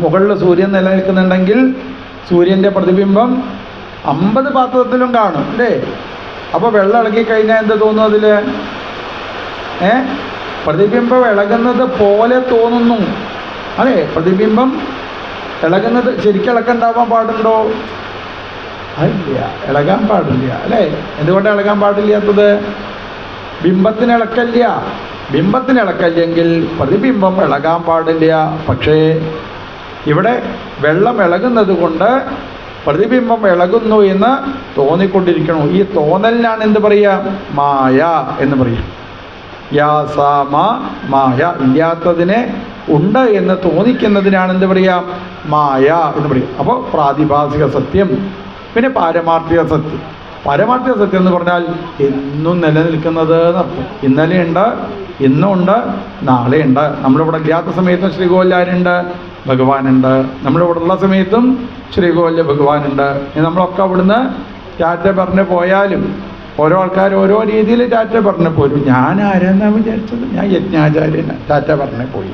[SPEAKER 1] മുകളിൽ സൂര്യൻ നിലനിൽക്കുന്നുണ്ടെങ്കിൽ സൂര്യൻ്റെ പ്രതിബിംബം 50 പാത്രത്തിലും കാണും, അല്ലേ? അപ്പോൾ വെള്ളം ഇളകിക്കഴിഞ്ഞാൽ എന്ത് തോന്നും? അതിൽ പ്രതിബിംബം ഇളകുന്നത് പോലെ തോന്നുന്നു, അല്ലേ? പ്രതിബിംബം ഇളകുന്നത് ശരിക്കും ഇളക്കുണ്ടാവാൻ പാടുണ്ടോ? അല്ല, ഇളകാൻ പാടില്ല, അല്ലേ? എന്തുകൊണ്ടാണ് ഇളകാൻ പാടില്ലാത്തത്? ബിംബത്തിന് ഇളക്കല്ല. ബിംബത്തിന് ഇളക്കല്ലെങ്കിൽ പ്രതിബിംബം ഇളകാൻ പാടില്ല. പക്ഷേ ഇവിടെ വെള്ളം ഇളകുന്നത് കൊണ്ട് പ്രതിബിംബം ഇളകുന്നു എന്ന് തോന്നിക്കൊണ്ടിരിക്കണം. ഈ തോന്നലിനാണ് എന്ത് പറയുക? മായ എന്ന് പറയും. യാസാമ മായ. ഇല്ലാത്തതിനെ ഉണ്ട് എന്ന് തോന്നിക്കുന്നതിനാണ് എന്ത് പറയുക? മായ എന്ന് പറയും. അപ്പോൾ പ്രാതിഭാസിക സത്യം. പിന്നെ പാരമാർത്ഥിക സത്യം. പാരമാർത്ഥിക സത്യം എന്ന് പറഞ്ഞാൽ എന്നും നിലനിൽക്കുന്നത് എന്നർത്ഥം. ഇന്നലെയുണ്ട്, ഇന്നുണ്ട്, നാളെയുണ്ട്. നമ്മളിവിടെ ഇല്ലാത്ത സമയത്തും ശ്രീകോവിലാരുണ്ട്? ഭഗവാനുണ്ട്. നമ്മളിവിടെ ഉള്ള സമയത്തും ശ്രീകോവിലിൽ ഭഗവാനുണ്ട്. നമ്മളൊക്കെ അവിടുന്ന് ടാറ്റ പറഞ്ഞ് പോയാലും ഓരോ ആൾക്കാർ ഓരോ രീതിയിൽ ടാറ്റ പറഞ്ഞ് പോരും. ഞാൻ ആരെന്നാണ് വിചാരിച്ചത്? ഞാൻ യജ്ഞാചാര്യന് ടാറ്റ പറഞ്ഞ് പോയി,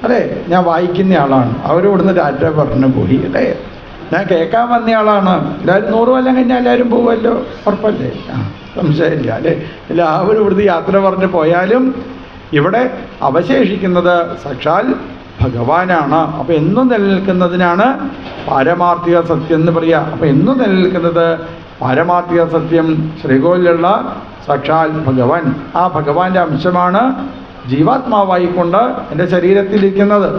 [SPEAKER 1] അല്ലേ? ഞാൻ വായിക്കുന്ന ആളാണ്, അവരിവിടുന്ന് ടാറ്റ പറഞ്ഞ് പോയി, അല്ലേ? ഞാൻ കേൾക്കാൻ വന്ന ആളാണ്. എല്ലാവരും 100 കൊല്ലം കഴിഞ്ഞാൽ എല്ലാവരും പോകുമല്ലോ, ഉറപ്പല്ലേ? സംശയമില്ല, അല്ലേ? എല്ലാവരും ഇവിടുന്ന് യാത്ര പറഞ്ഞ് പോയാലും ഇവിടെ അവശേഷിക്കുന്നത് സാക്ഷാൽ ഭഗവാനാണ്. അപ്പോൾ എന്നും നിലനിൽക്കുന്നതിനാണ് പാരമാർത്ഥിക സത്യം എന്ന് പറയുക. അപ്പോൾ എന്നും നിലനിൽക്കുന്നത് പാരമാർത്ഥിക സത്യം, ശ്രീകോവിലുള്ള സാക്ഷാൽ ഭഗവാൻ. ആ ഭഗവാന്റെ അംശമാണ് ജീവാത്മാവായിക്കൊണ്ട് എൻ്റെ ശരീരത്തിലിരിക്കുന്നത്.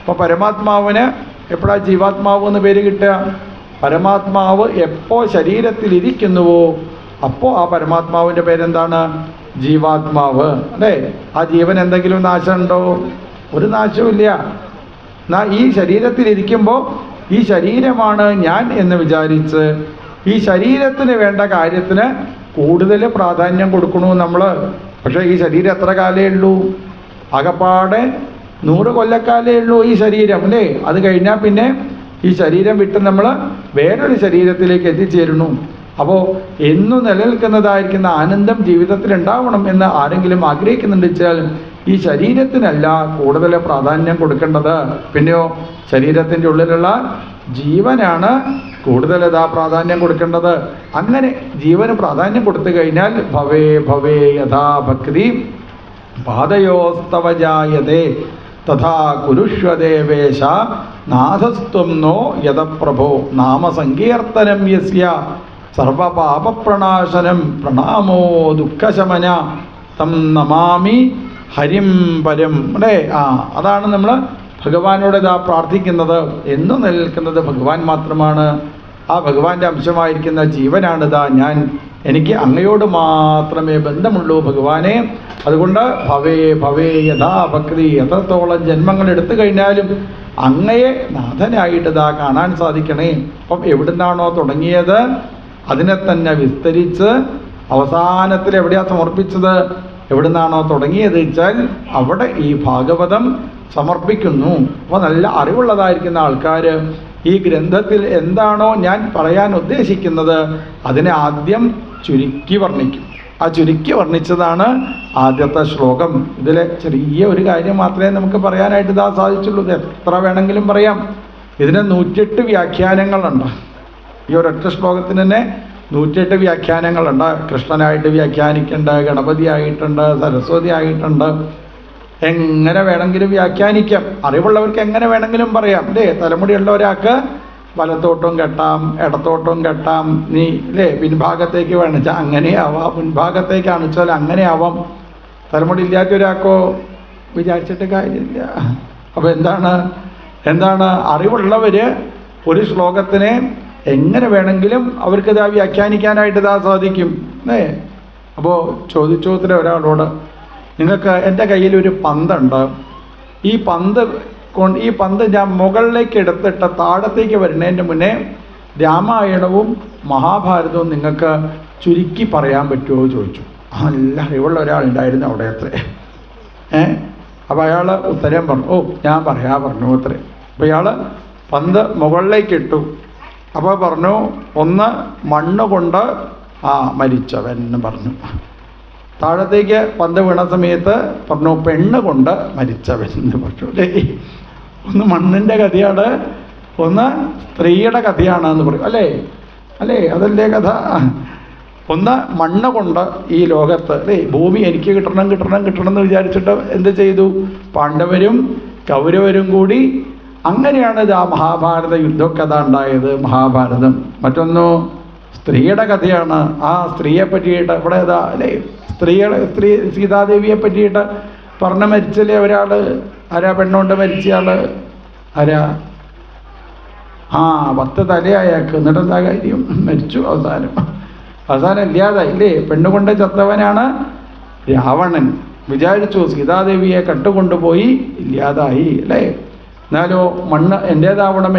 [SPEAKER 1] അപ്പോൾ പരമാത്മാവിന് എപ്പോഴാണ് ജീവാത്മാവ് എന്ന് പേര് കിട്ടുക? പരമാത്മാവ് എപ്പോൾ ശരീരത്തിലിരിക്കുന്നുവോ അപ്പോൾ ആ പരമാത്മാവിൻ്റെ പേരെന്താണ്? ജീവാത്മാവ്, അല്ലേ? ആ ജീവൻ എന്തെങ്കിലും നാശമുണ്ടോ? ഒരു നാശവുമില്ല. ഈ ശരീരത്തിലിരിക്കുമ്പോൾ ഈ ശരീരമാണ് ഞാൻ എന്ന് വിചാരിച്ച് ഈ ശരീരത്തിന് വേണ്ട കാര്യത്തിന് കൂടുതൽ പ്രാധാന്യം കൊടുക്കണു നമ്മൾ. പക്ഷേ ഈ ശരീരം എത്ര കാലേ ഉള്ളൂ? ആകപ്പാടെ 100 കൊല്ലക്കാലേ ഉള്ളൂ ഈ ശരീരം, അല്ലേ? അത് കഴിഞ്ഞാൽ പിന്നെ ഈ ശരീരം വിട്ട് നമ്മൾ വേറൊരു ശരീരത്തിലേക്ക് എത്തിച്ചേരുന്നു. അപ്പോൾ എന്നും നിലനിൽക്കുന്നതായിരിക്കുന്ന ആനന്ദം ജീവിതത്തിൽ ഉണ്ടാവണം എന്ന് ആരെങ്കിലും ആഗ്രഹിക്കുന്നുണ്ട് വെച്ചാൽ ഈ ശരീരത്തിനല്ല കൂടുതൽ പ്രാധാന്യം കൊടുക്കേണ്ടത്. പിന്നെയോ ശരീരത്തിൻ്റെ ഉള്ളിലുള്ള ജീവനാണ് കൂടുതൽ പ്രാധാന്യം കൊടുക്കേണ്ടത്. അങ്ങനെ ജീവന് പ്രാധാന്യം കൊടുത്തു കഴിഞ്ഞാൽ ഭവേ ഭവേ യഥാ ഭക്തി പാദയോസ്തവ ജായതേ തഥാ കുരുഷ്വദേവേശ നാഥസ്ത്വം നോ യഥപ്രഭോ നാമസങ്കീർത്തനം യസ്യ സർവപാപപ്രണാശനം പ്രണാമോ ദുഃഖശമന തം നമാമി ഹരിം പരം, അല്ലേ? അതാണ് നമ്മൾ ഭഗവാനോട് പ്രാർത്ഥിക്കുന്നത്. എന്നും നിലനിൽക്കുന്നത് ഭഗവാൻ മാത്രമാണ്. ആ ഭഗവാന്റെ അംശമായിരിക്കുന്ന ജീവനാണിതാ ഞാൻ, എനിക്ക് അങ്ങയോട് മാത്രമേ ബന്ധമുള്ളൂ ഭഗവാനെ. അതുകൊണ്ട് ഭവേ ഭവേ യഥാ ഭക്തി, എത്രത്തോളം ജന്മങ്ങൾ എടുത്തു കഴിഞ്ഞാലും അങ്ങയെ നാഥനായിട്ടിതാ കാണാൻ സാധിക്കണേ. അപ്പം എവിടുന്നാണോ തുടങ്ങിയത് അതിനെ തന്നെ വിസ്തരിച്ച് അവസാനത്തിൽ എവിടെയാണ് സമർപ്പിച്ചത്, എവിടുന്നാണോ തുടങ്ങിയത് വെച്ചാൽ അവിടെ ഈ ഭാഗവതം സമർപ്പിക്കുന്നു. അപ്പോൾ നല്ല അറിവുള്ളതായിരിക്കുന്ന ആൾക്കാർ ഈ ഗ്രന്ഥത്തിൽ എന്താണോ ഞാൻ പറയാൻ ഉദ്ദേശിക്കുന്നത് അതിനെ ആദ്യം ചുരുക്കി വർണ്ണിക്കും. ആ ചുരുക്കി വർണ്ണിച്ചതാണ് ആദ്യത്തെ ശ്ലോകം. ഇതിലെ ചെറിയ ഒരു കാര്യം മാത്രമേ നമുക്ക് പറയാനായിട്ട് ഇതാ സാധിച്ചുള്ളൂ. ഇത് എത്ര വേണമെങ്കിലും പറയാം. ഇതിന് 108 വ്യാഖ്യാനങ്ങളുണ്ട്. ഈ ഒരൊറ്റ ശ്ലോകത്തിന് തന്നെ 108 വ്യാഖ്യാനങ്ങളുണ്ട്. കൃഷ്ണനായിട്ട് വ്യാഖ്യാനിക്കുന്നുണ്ട്, ഗണപതി ആയിട്ടുണ്ട്, സരസ്വതി ആയിട്ടുണ്ട്. എങ്ങനെ വേണമെങ്കിലും വ്യാഖ്യാനിക്കാം. അറിവുള്ളവർക്ക് എങ്ങനെ വേണമെങ്കിലും പറയാം അല്ലേ. തലമുടിയുള്ള ഒരാൾക്ക് വലത്തോട്ടും കെട്ടാം, ഇടത്തോട്ടും കെട്ടാം. നീ അല്ലേ പിൻഭാഗത്തേക്ക് വേണിച്ചാൽ അങ്ങനെ ആവാം, മുൻഭാഗത്തേക്ക് അണിച്ചാൽ അങ്ങനെ ആവാം. തലമുടി ഇല്ലാത്ത ഒരാൾക്കോ വിചാരിച്ചിട്ട് കാര്യമില്ല. അപ്പോൾ എന്താണ് അറിവുള്ളവർ ഒരു ശ്ലോകത്തിനെ എങ്ങനെ വേണമെങ്കിലും അവർക്കിത് വ്യാഖ്യാനിക്കാനായിട്ട് ഇതാ സാധിക്കും അല്ലേ. അപ്പോൾ ചോദിച്ചോത്തിലെ ഒരാളോട്, നിങ്ങൾക്ക് എൻ്റെ കയ്യിലൊരു പന്തുണ്ട്, ഈ പന്ത് ഞാൻ മുകളിലേക്ക് എടുത്തിട്ട് താഴത്തേക്ക് വരുന്നതിൻ്റെ മുന്നേ രാമായണവും മഹാഭാരതവും നിങ്ങൾക്ക് ചുരുക്കി പറയാൻ പറ്റുമോ ചോദിച്ചു. നല്ല അറിവുള്ള ഒരാളുണ്ടായിരുന്നു അവിടെ അത്രേ. അപ്പോൾ അയാൾ ഉത്തരം പറഞ്ഞു, ഓ ഞാൻ പറഞ്ഞു അത്രേ. അപ്പോൾ ഇയാൾ പന്ത് മുകളിലേക്ക് ഇട്ടു. അപ്പോൾ പറഞ്ഞു, ഒന്ന് മണ്ണ് കൊണ്ട് മരിച്ചവൻ എന്ന് പറഞ്ഞു. താഴത്തേക്ക് പന്ത് വീണ സമയത്ത് പറഞ്ഞു പെണ്ണ് കൊണ്ട് മരിച്ചവൻ എന്ന് പറഞ്ഞു അല്ലേ. ഒന്ന് മണ്ണിൻ്റെ കഥയാണ്, ഒന്ന് സ്ത്രീയുടെ കഥയാണ് എന്ന് പറയും അല്ലേ. അതല്ലേ കഥ. ഒന്ന് മണ്ണ് കൊണ്ട് ഈ ലോകത്ത് അല്ലേ ഭൂമി എനിക്ക് കിട്ടണം എന്ന് വിചാരിച്ചിട്ട് എന്ത് ചെയ്തു, പാണ്ഡവരും കൗരവരും കൂടി. അങ്ങനെയാണ് ഇത് ആ മഹാഭാരത യുദ്ധക്കഥ ഉണ്ടായത്, മഹാഭാരതം. മറ്റൊന്നു സ്ത്രീയുടെ കഥയാണ്. ആ സ്ത്രീയെ പറ്റിയിട്ട് ഇവിടെ അല്ലേ സ്ത്രീ സീതാദേവിയെ പറ്റിയിട്ട് പറഞ്ഞ് മരിച്ചല്ലേ ഒരാൾ. ആരാ പെണ്ണുകൊണ്ട് മരിച്ചയാൾ ആരാ? 10 തലയായാൾക്ക്. എന്നിട്ട് എന്താ കാര്യം, മരിച്ചു. അവസാനം ഇല്ലാതായി അല്ലേ. പെണ്ണുകൊണ്ട് ചത്തവനാണ് രാവണൻ. വിചാരിച്ചു സീതാദേവിയെ കട്ടുകൊണ്ടുപോയി, ഇല്ലാതായി അല്ലേ. എന്നാലോ മണ്ണ് എൻ്റേതാവണം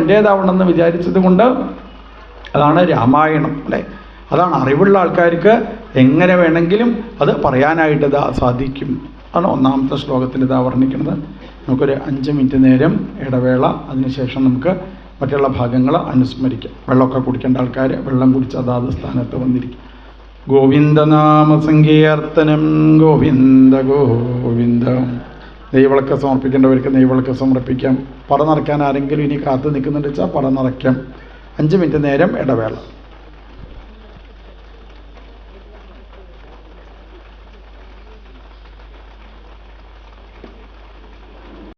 [SPEAKER 1] എന്ന് വിചാരിച്ചത് കൊണ്ട് അതാണ് രാമായണം അല്ലേ. അതാണ് അറിവുള്ള ആൾക്കാർക്ക് എങ്ങനെ വേണമെങ്കിലും അത് പറയാനായിട്ട് ഇതാ സാധിക്കും. ആണ് ഒന്നാമത്തെ ശ്ലോകത്തിൽ ഇതാ വർണ്ണിക്കുന്നത്. നമുക്കൊരു 5 മിനിറ്റ് നേരം ഇടവേള, അതിനുശേഷം നമുക്ക് മറ്റുള്ള ഭാഗങ്ങൾ അനുസ്മരിക്കാം. വെള്ളമൊക്കെ കുടിക്കേണ്ട ആൾക്കാർ വെള്ളം കുടിച്ച് അതാത് സ്ഥാനത്ത് വന്നിരിക്കും. ഗോവിന്ദനാമ സങ്കീർത്തനം ഗോവിന്ദ ഗോവിന്ദ. നെയ്വിളക്ക് സമർപ്പിക്കേണ്ടവർക്ക് നെയ്വിളക്ക് സമർപ്പിക്കാം. പറ നിറയ്ക്കാൻ ആരെങ്കിലും ഇനി കാത്തു നിൽക്കുന്നുണ്ട് വെച്ചാൽ പറ നിറയ്ക്കാം. 5 മിനിറ്റ് നേരം ഇടവേള.